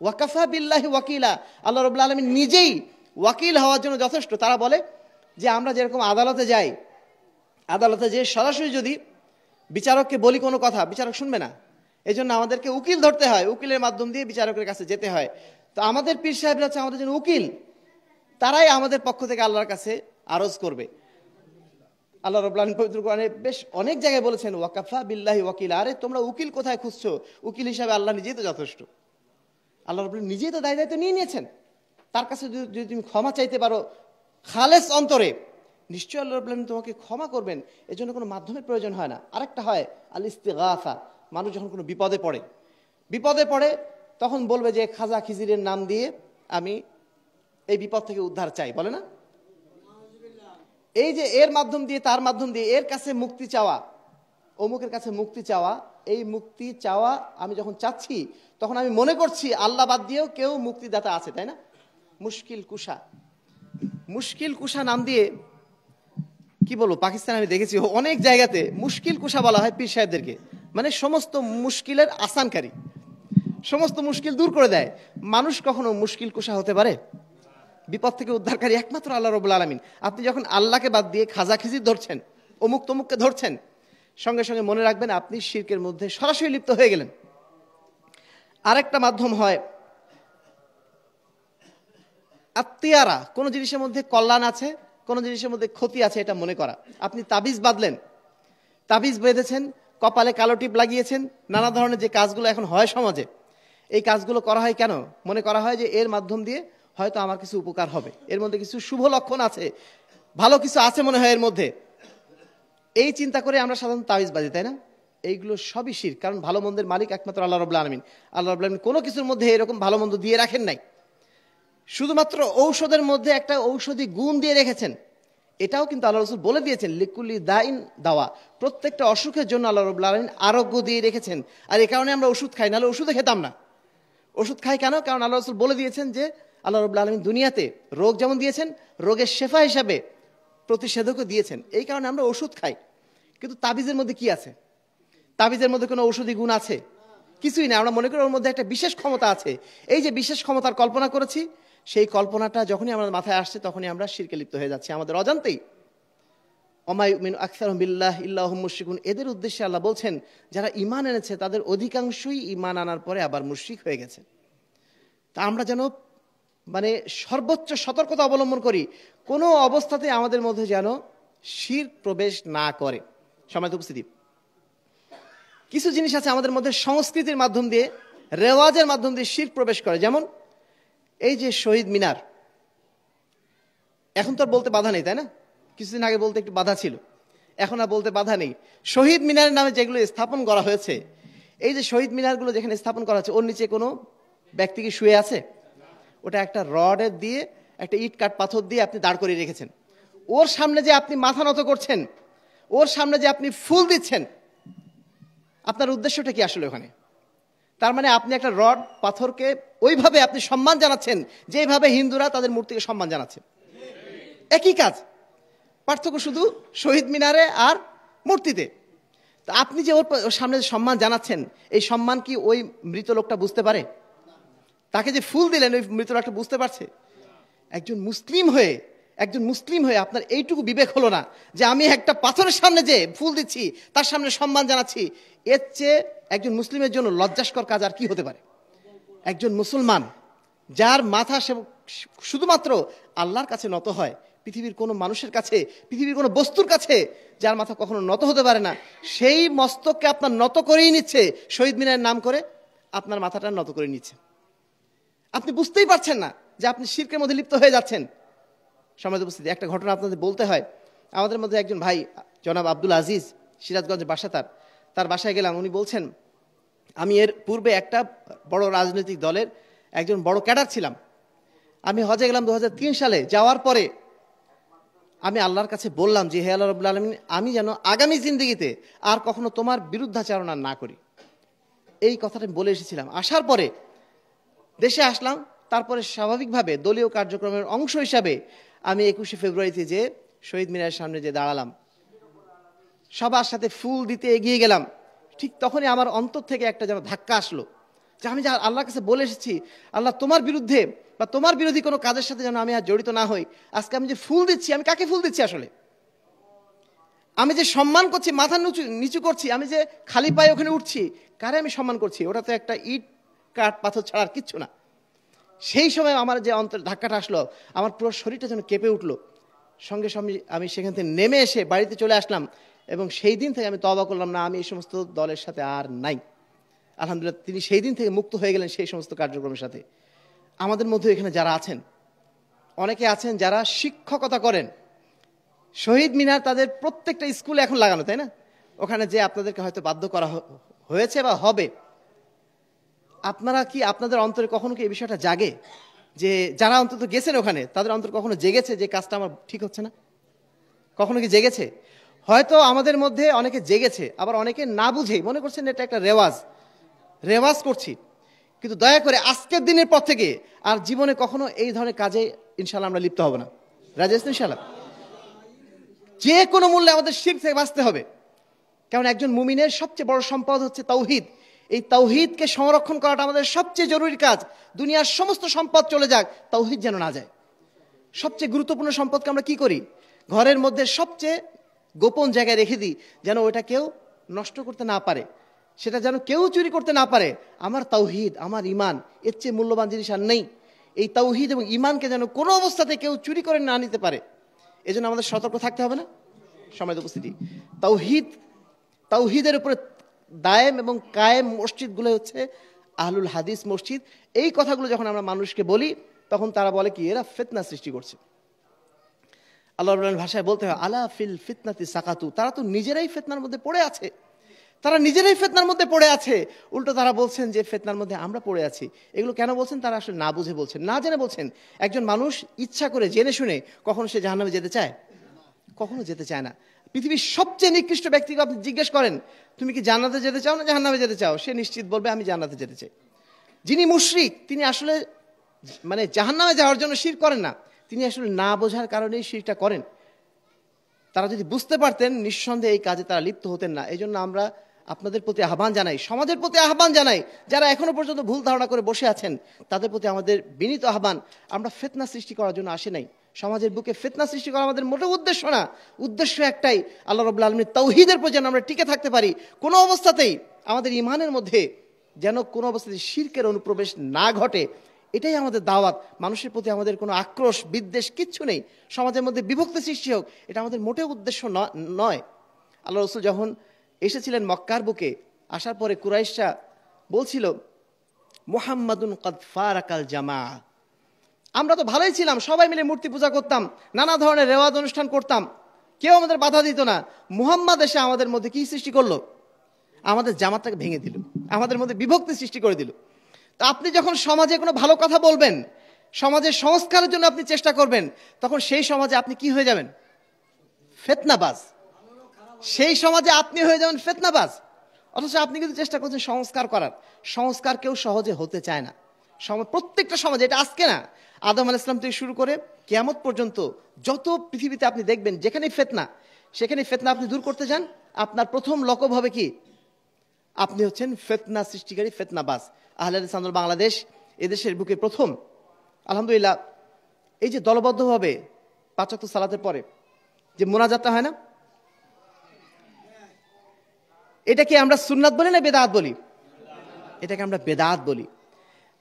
ওয়াকাফা বিল্লাহি ওয়াকিলা, আল্লাহ রাব্বুল আলামিন নিজেই ওয়াকিল হওয়ার জন্য যথেষ্ট। তারা বলে যে আমরা যেরকম আদালতে যাই, আদালতে যে সরাসরি যদি বিচারককে বলি কোনো কথা, বিচারক শুনবে না, এজন্য আমাদেরকে উকিল ধরতে হয়, উকিলের মাধ্যম দিয়ে বিচারকের কাছে যেতে হয়। তো আমাদের পীর সাহেবরা হচ্ছে আমাদের জন্য উকিল, তারাই আমাদের পক্ষ থেকে আল্লাহর কাছে আরজ করবে। আল্লাহ রাব্বুল আলামিন পবিত্র কোরআনে বেশ অনেক জায়গায় বলেছেন ওয়াকাফা বিল্লাহি ওয়াকিলা, আরে তোমরা উকিল কোথায় খুঁজছো? উকিল হিসাবে আল্লাহ নিজেই তো যথেষ্ট। আল্লাহ রাব্বুল আলামিন নিজেই তো দায়িত্ব নিয়ে নিয়েছেন। তার কাছে যদি তুমি ক্ষমা চাইতে পারো খালেস অন্তরে, নিশ্চয়ই আল্লাহ রাব্বুল আলামিন তোমাকে ক্ষমা করবেন। এজন্য কোনো মাধ্যমের প্রয়োজন হয় না। আরেকটা হয় আল ইস্তিগাসা, মানুষ যখন কোনো বিপদে পড়ে তখন বলবে যে খাজা খিজিরের নাম দিয়ে আমি এই বিপদ থেকে উদ্ধার চাই, বলে না? এই যে এর মাধ্যম দিয়ে, তার মাধ্যম দিয়ে এর কাছে মুক্তি চাওয়া, অমুকের কাছে মুক্তি চাওয়া, এই মুক্তি চাওয়া আমি যখন চাচ্ছি তখন আমি মনে করছি আল্লাহ বাদ দিয়েও কেউ মুক্তিদাতা আছে, তাই না? মুশকিল কুশা নাম দিয়ে কি বলবো, পাকিস্তানে আমি দেখেছি অনেক জায়গাতে মুশকিল কুশা বলা হয় পীর সাহেবদেরকে, মানে সমস্ত মুশকিলের আসানকারী, সমস্ত মুশকিল দূর করে দেয়। মানুষ কখনো মুশকিল কুশা হতে পারে? বিপদ থেকে উদ্ধারকারী একমাত্র আল্লাহ রাব্বুল আলামিন। আপনি যখন আল্লাহকে বাদ দিয়ে খাজা খিজির ধরছেন, অমুক তমুককে ধরছেন, সঙ্গে সঙ্গে মনে রাখবেন আপনি শিরকের মধ্যে সরাসরি লিপ্ত হয়ে গেলেন। আরেকটা মাধ্যম হয় আত্মিয়ারা, কোন জিনিসের মধ্যে কল্যাণ আছে, কোন জিনিসের মধ্যে ক্ষতি আছে এটা মনে করা। আপনি তাবিজ বাঁধলেন, তাবিজ বেঁধেছেন, কপালে কালো টিপ লাগিয়েছেন, নানা ধরনের যে কাজগুলো এখন হয় সমাজে, এই কাজগুলো করা হয় কেন? মনে করা হয় যে এর মাধ্যম দিয়ে হয়তো আমার কিছু উপকার হবে, এর মধ্যে কিছু শুভ লক্ষণ আছে, ভালো কিছু আছে মনে হয় এর মধ্যে, এই চিন্তা করে আমরা সাধারণত তাবিজ বাজি, তাই না? এইগুলো সবই শিরক। কারণ ভালো মন্দের মালিক একমাত্র আল্লাহ রাব্বুল আলামিন। আল্লাহ রাব্বুল আলামিন কোনো কিছুর মধ্যে এরকম ভালো মন্দ দিয়ে রাখেন নাই, শুধুমাত্র ঔষধের মধ্যে একটা ঔষধি গুণ দিয়ে রেখেছেন। এটাও কিন্তু আল্লাহ রাসূল বলে দিয়েছেন, লিকুল্লি দাইন দাওয়া, প্রত্যেকটা অসুখের জন্য আল্লাহ রাব্বুল আলামিন আরোগ্য দিয়ে রেখেছেন। আর এই কারণে আমরা ওষুধ খাই, নাহলে ওষুধে খেতাম না। ওষুধ খাই কেন? কারণ আল্লাহ রাসূল বলে দিয়েছেন যে আল্লাহ রাব্বুল আলামিন দুনিয়াতে রোগ যেমন দিয়েছেন, রোগের শেফা হিসাবে প্রতিষেধকও দিয়েছেন, এই কারণে আমরা ওষুধ খাই। কিন্তু তাবিজের মধ্যে কি আছে? তাবিজের মধ্যে কোনো ঔষধি গুণ আছে? কিছুই না। আমরা মনে করি ওর মধ্যে একটা বিশেষ ক্ষমতা আছে। এই যে বিশেষ ক্ষমতার কল্পনা করেছি, সেই কল্পনাটা যখনই আমাদের মাথায় আসছে তখনই আমরা শিরকে লিপ্ত হয়ে যাচ্ছি আমাদের অজান্তেই। ওমা ইউমিনু আকসারুহুম বিল্লাহি ইল্লা হুম মুশরিকুন, এদের উদ্দেশ্যে আল্লাহ বলছেন যারা ঈমান এনেছে তাদের অধিকাংশই ঈমান আনার পরে আবার মুশরিক হয়ে গেছে। তা আমরা যেন মানে সর্বোচ্চ সতর্কতা অবলম্বন করি, কোনো অবস্থাতে আমাদের মধ্যে যেন শিরক প্রবেশ না করে। সম্মানিত উপস্থিতি, কিছু জিনিস আছে আমাদের মধ্যে সংস্কৃতির মাধ্যম দিয়ে, রেওয়াজের মাধ্যম দিয়ে শিরক প্রবেশ করে। যেমন এই যে শহীদ মিনার, এখন তো আর বলতে বাধা নেই, তাই না? কিছুদিন আগে বলতে একটু বাধা ছিল, এখন আর বলতে বাধা নেই। শহীদ মিনারের নামে যেগুলো স্থাপন করা হয়েছে, এই যে শহীদ মিনারগুলো যেখানে স্থাপন করা হচ্ছে, ওর নিচে কোনো ব্যক্তি কি শুয়ে আছে? ওটা একটা রডের দিয়ে, একটা ইট কাঠ পাথর দিয়ে আপনি দাঁড় করিয়ে রেখেছেন। ওর সামনে যে আপনি মাথা নত করছেন, ওর সামনে যে আপনি ফুল দিচ্ছেন, আপনার উদ্দেশ্যটা কি আসলে ওখানে? তার মানে আপনি একটা রড পাথরকে ওইভাবে আপনি সম্মান জানাচ্ছেন যেভাবে হিন্দুরা তাদের মূর্তিকে সম্মান জানাচ্ছে। একই কাজ, পার্থক্য শুধু শহীদ মিনারে আর মূর্তিতে। তা আপনি যে ওর সামনে সম্মান জানাচ্ছেন, এই সম্মান কি ওই মৃত লোকটা বুঝতে পারে? তাকে যে ফুল দিলেন ওই মৃত লোকটা বুঝতে পারছে? একজন মুসলিম হয়ে আপনার এইটুকু বিবেক হলো না যে আমি একটা পাথরের সামনে যে ফুল দিচ্ছি, তার সামনে সম্মান জানাচ্ছি? এর চেয়ে একজন মুসলিমের জন্য লজ্জাস্কর কাজ আর কি হতে পারে? একজন মুসলমান যার মাথা সে শুধুমাত্র আল্লাহর কাছে নত হয়, পৃথিবীর কোনো মানুষের কাছে, পৃথিবীর কোনো বস্তুর কাছে যার মাথা কখনো নত হতে পারে না, সেই মস্তককে আপনার নত করেই নিচ্ছে, শহীদ মিনারের নাম করে আপনার মাথাটা নত করে নিচ্ছে। আপনি বুঝতেই পারছেন না যে আপনি শিরকের মধ্যে লিপ্ত হয়ে যাচ্ছেন। সমাজ উপস্থিতি, একটা ঘটনা আপনাদের বলতে হয়। আমাদের মধ্যে একজন ভাই জনাব আব্দুল আজিজ, সিরাজগঞ্জে বাসা তার বাসায় গেলাম। উনি বলছেন, আমি এর পূর্বে একটা বড় রাজনৈতিক দলের একজন বড় ক্যাডার ছিলাম। আমি হজে গেলাম 2003 সালে। যাওয়ার পরে আমি আল্লাহর কাছে বললাম যে হে আল্লাহ রাব্বুল আলামিন, আমি যেন আগামী জিন্দেগিতে আর কখনো তোমার বিরুদ্ধাচারণা না করি। এই কথাটা বলে এসেছিলাম। আসার পরে দেশে আসলাম, তারপরে স্বাভাবিকভাবে দলীয় কার্যক্রমের অংশ হিসাবে আমি 21শে ফেব্রুয়ারিতে যে শহীদ মিনারের সামনে যে দাঁড়ালাম, সবার সাথে ফুল দিতে এগিয়ে গেলাম। ঠিক তখনই আমার অন্তর থেকে একটা যেন ধাক্কা আসলো যে আমি যা আল্লাহর কাছে বলে এসেছি, আল্লাহ তোমার বিরুদ্ধে বা তোমার বিরোধী কোনো কাজের সাথে যেন আমি আর জড়িত না হই। আজকে আমি যে ফুল দিচ্ছি, আমি কাকে ফুল দিচ্ছি আসলে? আমি যে সম্মান করছি, মাথা নিচু করছি, আমি যে খালি পায়ে ওখানে উঠছি, কারে আমি সম্মান করছি? ওটা তো একটা ইট কাঠ পাথর ছাড়া আর কিচ্ছু না। সেই সময় আমার যে অন্তর ধাক্কাটা আসলো, আমার পুরো শরীরটা যেন কেঁপে উঠলো। সঙ্গে সঙ্গে আমি সেখান থেকে নেমে এসে বাড়িতে চলে আসলাম এবং সেই দিন থেকে আমি তওবা করলাম, না আমি এই সমস্ত দলের সাথে আর নাই। আলহামদুলিল্লাহ, তিনি সেই দিন থেকে মুক্ত হয়ে গেলেন সেই সমস্ত কার্যক্রমের সাথে। আমাদের মধ্যে এখানে যারা আছেন, অনেকে আছেন যারা শিক্ষকতা করেন। শহীদ মিনার তাদের প্রত্যেকটা স্কুলে এখন লাগানো, তাই না? ওখানে যে আপনাদেরকে হয়তো বাধ্য করা হয়েছে বা হবে। আপনারা কি আপনাদের অন্তরে কখনো কি এই বিষয়টা জাগে যে যারা অন্তত গেছেন ওখানে, তাদের অন্তর কখনো জেগেছে যে কাজটা আমার ঠিক হচ্ছে না? কখনো কি জেগেছে? হয়তো আমাদের মধ্যে অনেকে জেগেছে, আবার অনেকে না বুঝেই মনে করছেন এটা একটা রেওয়াজ করছি। কিন্তু দয়া করে আজকের দিনের পর থেকে আর জীবনে কখনো এই ধরনের কাজে ইনশাল্লাহ আমরা লিপ্ত হব না। রাজি আছেন ইনশাল্লাহ? যে কোনো মূল্যে আমাদের শিরক থেকে বাঁচতে হবে। কারণ একজন মুমিনের সবচেয়ে বড় সম্পদ হচ্ছে তাওহীদ। এই তাওহীদকে সংরক্ষণ করাটা আমাদের সবচেয়ে জরুরি কাজ। দুনিয়ার সমস্ত সম্পদ চলে যাক, তাওহীদ যেন না যায়। সবচেয়ে গুরুত্বপূর্ণ সম্পদকে আমরা কি করি? ঘরের মধ্যে সবচেয়ে গোপন জায়গায় রেখে দিই, যেন ওটা কেউ নষ্ট করতে না পারে, সেটা যেন কেউ চুরি করতে না পারে। আমার তাওহীদ, আমার ঈমান, এর চেয়ে মূল্যবান জিনিস আর নেই। এই তাওহীদ এবং ঈমানকে যেন কোনো অবস্থাতে কেউ চুরি করে না নিতে পারে, এজন্য আমাদের সতর্ক থাকতে হবে না? সম্মানিত উপস্থিতি, তাওহীদের উপরে দায়েম এবং কায়েম মসজিদগুলো হচ্ছে আহলুল হাদিস মসজিদ। এই কথাগুলো যখন আমরা মানুষকে বলি, তখন তারা বলে কি এরা ফিতনা সৃষ্টি করছে। আল্লাহ রাব্বুল আলামিন ভাষায় বলতে হয় আলা ফিল ফিতনাতি সাকাতু, তারা তো নিজেরাই ফিতনার মধ্যে পড়ে আছে। উল্টো তারা বলছেন যে ফিতনার মধ্যে আমরা পড়ে আছি। এগুলো কেন বলছেন? তারা আসলে না বুঝে বলছেন, না জেনে বলছেন। একজন মানুষ ইচ্ছা করে জেনে শুনে কখনো সে জাহান্নামে যেতে চায়? কখনো যেতে চায় না। পৃথিবীর সবচেয়ে নিকৃষ্ট ব্যক্তিকে আপনি জিজ্ঞেস করেন, তুমি কি জান্নাতে যেতে চাও না জাহান্নামে যেতে চাও, সে নিশ্চিত বলবে আমি জান্নাতে যেতে চাই। যিনি মুশরিক তিনি আসলে মানে জাহান্নামে যাওয়ার জন্য শিরক করেন না, তিনি আসলে না বোঝার কারণেই শিরকটা করেন। তারা যদি বুঝতে পারতেন নিঃসন্দেহে এই কাজে তারা লিপ্ত হতেন না। এই জন্য আমরা আপনাদের প্রতি আহ্বান জানাই, সমাজের প্রতি আহ্বান জানাই, যারা এখনো পর্যন্ত ভুল ধারণা করে বসে আছেন তাদের প্রতি আমাদের বিনীত আহ্বান, আমরা ফিতনা সৃষ্টি করার জন্য আসি নাই। সমাজের বুকে ফিতনা সৃষ্টি করা আমাদের মোটেও উদ্দেশ্য না। উদ্দেশ্য একটাই, আল্লাহ রাব্বুল আলামিনের তাওহীদের প্রতি যেন আমরা টিকে থাকতে পারি। কোনো অবস্থাতেই আমাদের ঈমানের মধ্যে যেন কোনো অবস্থাতেই শিরকের অনুপ্রবেশ না ঘটে, এটাই আমাদের দাওয়াত। মানুষের প্রতি আমাদের কোনো আক্রোশ বিদ্বেষ কিচ্ছু নেই, সমাজের মধ্যে বিভক্তি সৃষ্টি হোক এটা আমাদের মোটেও উদ্দেশ্য নয়। আল্লাহ রাসূল যখন এসেছিলেন মক্কার বুকে, আসার পরে কুরাইশরা বলছিল মুহাম্মাদুন কাদ ফারাকাল জামা। আমরা তো ভালোই ছিলাম, সবাই মিলে মূর্তি পূজা করতাম, নানা ধরনের রেওয়াজ অনুষ্ঠান করতাম, কেউ আমাদের বাধা দিত না। মুহাম্মদ এসে আমাদের মধ্যে কি সৃষ্টি করলো? আমাদের জামাতটাকে ভেঙে দিল, আমাদের মধ্যে বিভক্তি সৃষ্টি করে দিল। তো আপনি যখন সমাজে কোনো ভালো কথা বলবেন, সমাজের সংস্কারের জন্য আপনি চেষ্টা করবেন, তখন সেই সমাজে আপনি কি হয়ে যাবেন? ফিতনাবাজ। সেই সমাজে আপনি হয়ে যাবেন ফিতনাবাজ। অথচ আপনি কিন্তু চেষ্টা করছেন সংস্কার করার। সংস্কার কেউ সহজে হতে চায় না। প্রত্যেকটা সমাজে, এটা আজকে না, আদম আলাইহিস সালাম থেকে শুরু করে কিয়ামত পর্যন্ত যত পৃথিবীতে আপনি দেখবেন যেখানে ফিতনা, সেখানে ফিতনা আপনি দূর করতে যান, আপনার প্রথম লক্ষ্য হবে কি? আপনি হচ্ছেন ফিতনা সৃষ্টিকারী, ফিতনাবাজ। আহলে হাদিস আন্দোলন বাংলাদেশ এদেশের বুকে প্রথম আলহামদুলিল্লাহ এই যে দলবদ্ধভাবে 5 ওয়াক্ত সালাতের পরে যে মোনাজাতটা হয় না, এটাকে আমরা সুন্নাত বলি না বেদাত বলি? এটাকে আমরা বেদাত বলি।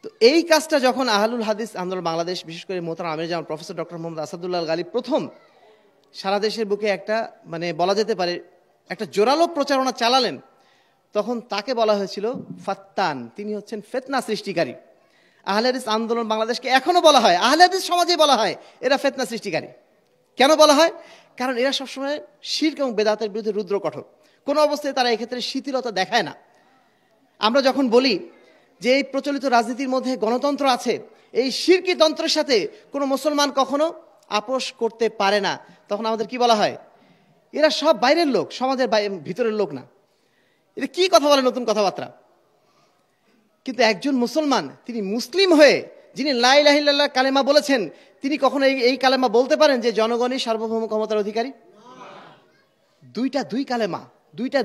তো এই কাজটা যখন আহলুল হাদিস আন্দোলন বাংলাদেশ, বিশেষ করে মোহতারাম আমির জামান প্রফেসর ডক্টর মোহাম্মদ আসাদুল্লাহ আল গালিব প্রথম সারা দেশের বুকে একটা মানে বলা যেতে পারে একটা জোরালো প্রচারণা চালালেন, তখন তাকে বলা হয়েছিল ফাত্তান, তিনি হচ্ছেন ফিতনা সৃষ্টিকারী। আহলে হাদিস আন্দোলন বাংলাদেশকে এখনো বলা হয়, আহলে হাদিস সমাজে বলা হয় এরা ফিতনা সৃষ্টিকারী। কেন বলা হয়? কারণ এরা সবসময় শিরক এবং বেদাতের বিরুদ্ধে রুদ্র কঠোর, কোনো অবস্থায় তারা এক্ষেত্রে শিথিলতা দেখায় না। আমরা যখন বলি যে এই প্রচলিত রাজনীতির মধ্যে গণতন্ত্র আছে, এই শিরকি তন্ত্রের সাথে কোনো মুসলমান কখনো আপোষ করতে পারে না, তখন আমাদের কি বলা হয়? এরা সব বাইরের লোক, সমাজের ভিতরের লোক না। এটা কি কথা বলে, নতুন কথাবার্তা। কিন্তু একজন মুসলমান, তিনি মুসলিম হয়ে যিনি লা ইলাহা ইল্লাল্লাহ কালেমা বলেছেন, তিনি কখনো এই কালেমা বলতে পারেন যে জনগণই সার্বভৌম ক্ষমতার অধিকারী? দুই কালেমা,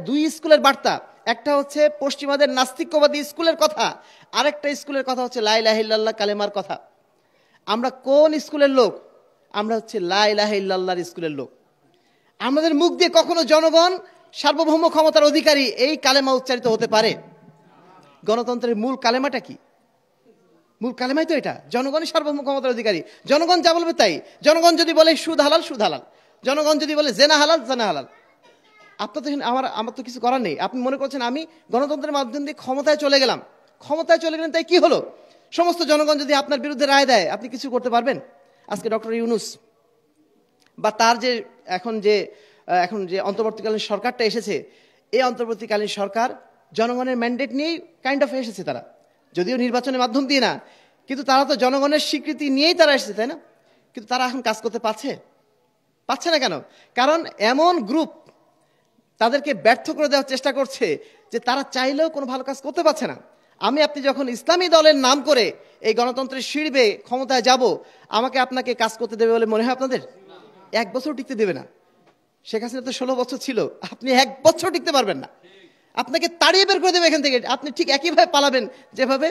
দুই স্কুলের বার্তা। একটা হচ্ছে পশ্চিমাদের নাস্তিকবাদী স্কুলের কথা, আরেকটা স্কুলের কথা হচ্ছে লা ইলাহা ইল্লাল্লাহ কালেমার কথা। আমরা কোন স্কুলের লোক? আমরা হচ্ছে লা ইলাহা ইল্লাল্লাহর স্কুলের লোক। আমাদের মুখ দিয়ে কখনো জনগণ সার্বভৌম ক্ষমতার অধিকারী এই কালেমা উচ্চারিত হতে পারে? গণতন্ত্রের মূল কালেমাটা কি? মূল কালেমাই তো এটা, জনগণই সার্বভৌম ক্ষমতার অধিকারী। জনগণ যা বলবে তাই। জনগণ যদি বলে সুদ হালাল, সুদ হালাল। জনগণ যদি বলে জেনা হালাল, জেনা হালাল। আপনার তো আমার তো কিছু করার নেই। আপনি মনে করছেন আমি গণতন্ত্রের মাধ্যম দিয়ে ক্ষমতায় চলে গেলাম, তাই কি হলো? সমস্ত জনগণ যদি আপনার বিরুদ্ধে রায় দেয়, আপনি কিছু করতে পারবেন? আজকে ডক্টর ইউনূস বা তার যে এখন যে অন্তর্বর্তীকালীন সরকারটা এসেছে, এই অন্তর্বর্তীকালীন সরকার জনগণের ম্যান্ডেট নিয়েই কাইন্ড অফ এসেছে। তারা যদিও নির্বাচনের মাধ্যম দিয়ে না, কিন্তু তারা তো জনগণের স্বীকৃতি নিয়েই তারা এসেছে, তাই না? কিন্তু তারা এখন কাজ করতে পারছে না কেন? কারণ এমন গ্রুপ তাদেরকে ব্যর্থ করে দেওয়ার চেষ্টা করছে যে তারা চাইলেও কোনো ভালো কাজ করতে পারছে না। আপনি যখন ইসলামী দলের নাম করে এই গণতন্ত্রের সিঁড়িবে ক্ষমতায় যাব, আপনাকে কাজ করতে দেবে বলে মনে হয় আপনাদের? 1 বছর টিকতে দেবে না। শেখ হাসিনা তো 16 বছর ছিল, আপনি 1 বছর টিকতে পারবেন না। আপনাকে তাড়িয়ে বের করে দেবে এখান থেকে। আপনি ঠিক একইভাবে পালাবেন যেভাবে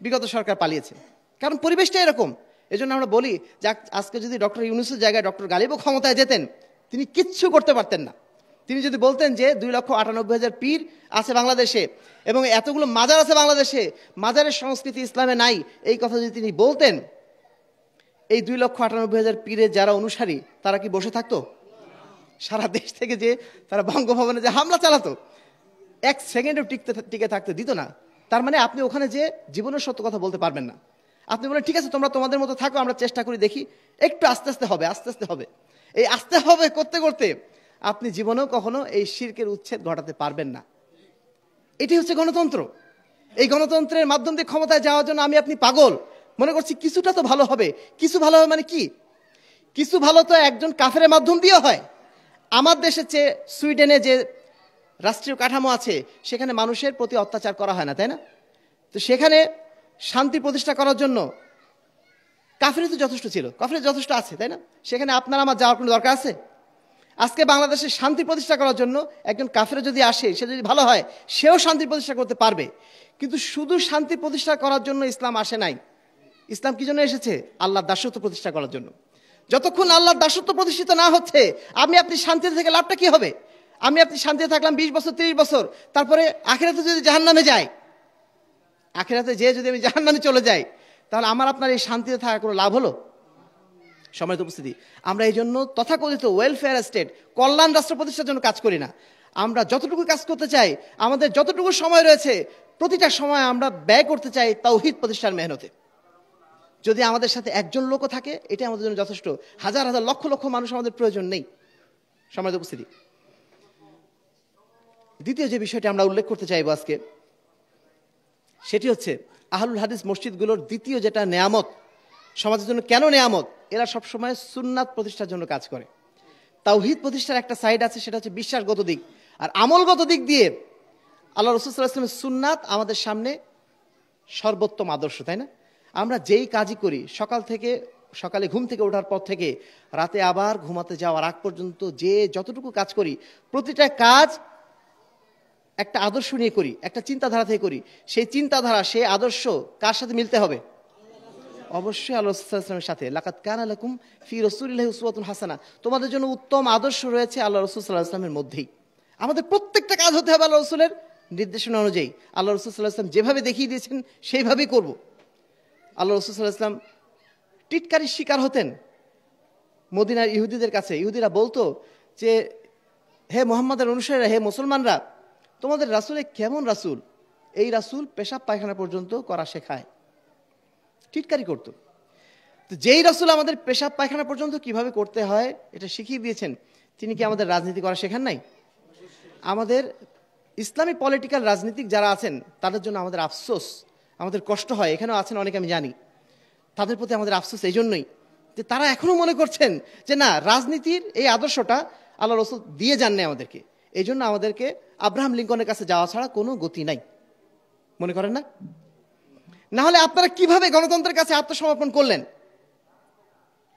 বিগত সরকার পালিয়েছে, কারণ পরিবেশটা এরকম। এজন্য আমরা বলি যে আজকে যদি ডক্টর ইউনূসের জায়গায় ডক্টর গালিবও ক্ষমতায় যেতেন, তিনি কিচ্ছু করতে পারতেন না। তিনি যদি বলতেন যে 2,98,000 পীর আছে বাংলাদেশে এবং এতগুলো মাজার আছে বাংলাদেশে, মাজারের সংস্কৃতি ইসলামে নাই, এই কথা যদি তিনি বলতেন, এই 2,98,000 পীরের যারা অনুসারী তারা কি বসে থাকতো? সারা দেশ থেকে যে তারা বঙ্গভবনে যে হামলা চালাতো, 1 সেকেন্ডও টিকে থাকতে দিত না। তার মানে আপনি ওখানে যে জীবনের সত্য কথা বলতে পারবেন না। আপনি বলেন ঠিক আছে তোমরা তোমাদের মতো থাকো, আমরা চেষ্টা করি দেখি, একটু আস্তে আস্তে হবে। এই আস্তে হবে করতে করতে আপনি জীবনেও কখনো এই শিরকের উচ্ছেদ ঘটাতে পারবেন না। এটি হচ্ছে গণতন্ত্র। এই গণতন্ত্রের মাধ্যম দিয়ে ক্ষমতায় যাওয়ার জন্য আপনি পাগল মনে করছি কিছুটা তো ভালো হবে। কিছু ভালো হবে মানে কি? কিছু ভালো তো একজন কাফেরের মাধ্যম দিয়ে হয়। আমার দেশের চেয়ে সুইডেনে যে রাষ্ট্রীয় কাঠামো আছে সেখানে মানুষের প্রতি অত্যাচার করা হয় না, তাই না? তো সেখানে শান্তি প্রতিষ্ঠা করার জন্য কাফেরই তো যথেষ্ট ছিল, কাফের যথেষ্ট আছে, তাই না? সেখানে আপনার আমার যাওয়ার কোনো দরকার আছে? আজকে বাংলাদেশে শান্তি প্রতিষ্ঠা করার জন্য একজন কাফের যদি আসে, সে যদি ভালো হয়, সেও শান্তি প্রতিষ্ঠা করতে পারবে। কিন্তু শুধু শান্তি প্রতিষ্ঠা করার জন্য ইসলাম আসে নাই। ইসলাম কি জন্য এসেছে? আল্লাহর দাসত্ব প্রতিষ্ঠা করার জন্য। যতক্ষণ আল্লাহর দাসত্ব প্রতিষ্ঠিত না হচ্ছে, আপনি শান্তিতে থেকে লাভটা কি হবে? আপনি শান্তিতে থাকলাম 20 বছর 30 বছর, তারপরে আখিরাতে যদি জাহান্নামে যাই, আখিরাতে যেয়ে যদি আমি জাহান্নামে চলে যাই, তাহলে আমার আপনার এই শান্তিতে থাকার কোনো লাভ হলো? সম্মানিত উপস্থিতি, আমরা এই জন্য তথাকথিত ওয়েলফেয়ার স্টেট, কল্যাণ রাষ্ট্র প্রতিষ্ঠার জন্য কাজ করি না। আমরা যতটুকু কাজ করতে চাই, আমাদের যতটুকু সময় রয়েছে, প্রতিটা সময় আমরা ব্যয় করতে চাই তাওহীদ প্রতিষ্ঠার মেহনতে। যদি আমাদের সাথে একজন লোকও থাকে, এটা আমাদের জন্য যথেষ্ট। হাজার হাজার লক্ষ লক্ষ মানুষ আমাদের প্রয়োজন নেই। সম্মানিত উপস্থিতি, দ্বিতীয় যে বিষয়টি আমরা উল্লেখ করতে চাইব আজকে, সেটি হচ্ছে আহলুল হাদিস মসজিদগুলোর দ্বিতীয় যেটা নেয়ামত, সমাজের জন্য কেন নেয়ামত, এরা সবসময় সুন্নাত প্রতিষ্ঠার জন্য কাজ করে। তাওহীদ প্রতিষ্ঠার একটা সাইড আছে, সেটা হচ্ছে বিশ্বাসগত দিক। আর আমলগত দিক দিয়ে আল্লাহ রাসূল সাল্লাল্লাহু আলাইহি ওয়াসাল্লামের সুন্নাত আমাদের সামনে সর্বোত্তম আদর্শ, তাই না? আমরা যেই কাজই করি, সকালে ঘুম থেকে ওঠার পর থেকে রাতে আবার ঘুমাতে যাওয়ার আগ পর্যন্ত যে যতটুকু কাজ করি, প্রতিটা কাজ একটা আদর্শ নিয়ে করি, একটা চিন্তাধারা থেকে করি। সেই চিন্তাধারা, সেই আদর্শ কার সাথে মিলতে হবে? অবশ্যই আল্লাহ রাসূল সাল্লাল্লাহু আলাইহি ওয়াসাল্লামের সাথে। লাকাদ কানা লাকুম ফি রাসূলিল্লাহি উসওয়াতুন হাসানাহ, তোমাদের জন্য উত্তম আদর্শ রয়েছে আল্লাহ রাসূল সাল্লাল্লাহু আলাইহি ওয়াসাল্লামের মধ্যেই। আমাদের প্রত্যেকটা কাজ হতে হবে আল্লাহ রাসূলের নির্দেশনা অনুযায়ী। আল্লাহ রাসূল সাল্লাল্লাহু আলাইহি ওয়াসাল্লাম যেভাবে দেখিয়ে দিয়েছেন সেইভাবেই করব। আল্লাহ রাসূল সাল্লাল্লাহু আলাইহি ওয়াসাল্লাম টিটকারির শিকার হতেন মদিনার ইহুদিদের কাছে। ইহুদিরা বলতো যে, হে মুহাম্মাদের অনুসারীরা, হে মুসলমানরা, তোমাদের রাসূল কেমন রাসূল, এই রাসূল পেশাব পায়খানা পর্যন্ত করা শেখায়। টিটকারি করতো। তো যেই রাসূল আমাদের পেশাব পায়খানা পর্যন্ত কিভাবে করতে হয় এটা শিখিয়ে দিয়েছেন, তিনি কি আমাদের রাজনীতি করা শেখান নাই? আমাদের ইসলামী পলিটিক্যাল রাজনীতিক যারা আছেন, তাদের জন্য আমাদের আফসোস, আমাদের কষ্ট হয়। এখানেও আছেন অনেকে, আমি জানি। তাদের প্রতি আমাদের আফসোস এই জন্যই যে তারা এখনো মনে করছেন যে না, রাজনীতির এই আদর্শটা আল্লাহ রাসূল দিয়ে যান নাই আমাদেরকে। এই জন্য আমাদেরকে আব্রাহাম লিঙ্কনের কাছে যাওয়া ছাড়া কোনো গতি নাই, মনে করেন না? না হলে আপনারা কিভাবে গণতন্ত্রের কাছে আত্মসমর্পণ করলেন?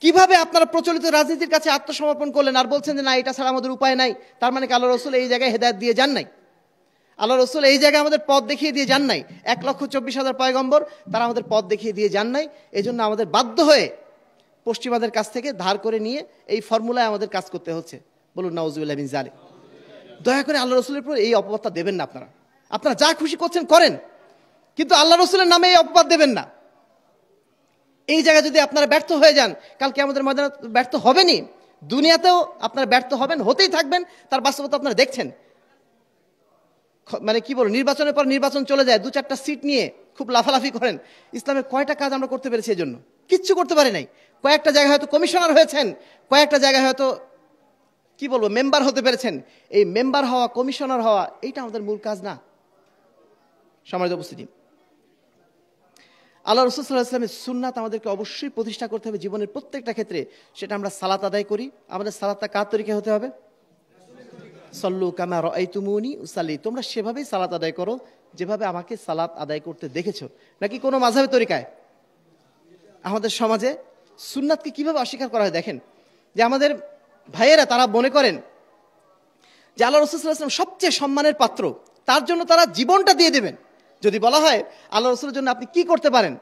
কিভাবে আপনারা প্রচলিত রাজনীতির কাছে আত্মসমর্পণ করলেন আর বলছেন যে না, এটা ছাড়া আমাদের উপায় নাই? তার মানে কি আল্লাহ রাসূল এই জায়গায় হেদায়েত দিয়ে যান নাই? আল্লাহ রাসূল এই জায়গায় আমাদের পথ দেখিয়ে দিয়ে যান নাই? 1,24,000 পয়গম্বর, তারা আমাদের পথ দেখিয়ে দিয়ে যান নাই। এই জন্য আমাদের বাধ্য হয়ে পশ্চিমাদের কাছ থেকে ধার করে নিয়ে এই ফর্মুলায় আমাদের কাজ করতে হচ্ছে। বলুন নাউজুবিল্লাহ মিন যালিক। দয়া করে আল্লাহ রাসূলের উপর এই অপবাদটা দেবেন না। আপনারা যা খুশি করছেন করেন, কিন্তু আল্লাহ রাসূলের নামে এই অপবাদ দেবেন না। এই জায়গায় যদি আপনারা ব্যর্থ হয়ে যান, কালকে আমাদের ময়দানে ব্যর্থ হবেনই, দুনিয়াতেও আপনারা ব্যর্থ হবেন, হতেই থাকবেন। তার বাস্তবতা আপনারা দেখছেন। মানে কি বলবো, নির্বাচনের পর নির্বাচন চলে যায়, 2-4টা সিট নিয়ে খুব লাফালাফি করেন। ইসলামের কয়টা কাজ আমরা করতে পেরেছি? এই জন্য কিচ্ছু করতে পারি নাই। কয়েকটা জায়গায় হয়তো কমিশনার হয়েছেন, কয়েকটা জায়গায় হয়তো কি বলবো মেম্বার হতে পেরেছেন। এই মেম্বার হওয়া, কমিশনার হওয়া, এইটা আমাদের মূল কাজ না। সম্মানিত উপস্থিতি, আল্লাহ রাসূল সাল্লাল্লাহু আলাইহি ওয়াসাল্লামের সুন্নাত আমাদেরকে অবশ্যই প্রতিষ্ঠা করতে হবে জীবনের প্রত্যেকটা ক্ষেত্রে। সেটা আমরা সালাত আদায় করি, আমাদের সালাতটা কার তরিকায় হতে হবে? সল্লু কামা রাআইতুমুনি উসাল্লি, তোমরা সেভাবেই সালাত আদায় করো যেভাবে আমাকে সালাত আদায় করতে দেখেছো। নাকি কোনো মাযহাবের তরিকায়? আমাদের সমাজে সুন্নাতকে কিভাবে অস্বীকার করা হয় দেখেন। যে আমাদের ভাইয়েরা তারা মনে করেন যে আল্লাহ রাসূল সাল্লাল্লাহু আলাইহি ওয়াসাল্লাম সবচেয়ে সম্মানের পাত্র, তার জন্য তারা জীবনটা দিয়ে দেবেন। যদি বলা হয় আল্লাহ রাসূলের জন্য আপনি কি করতে পারেন,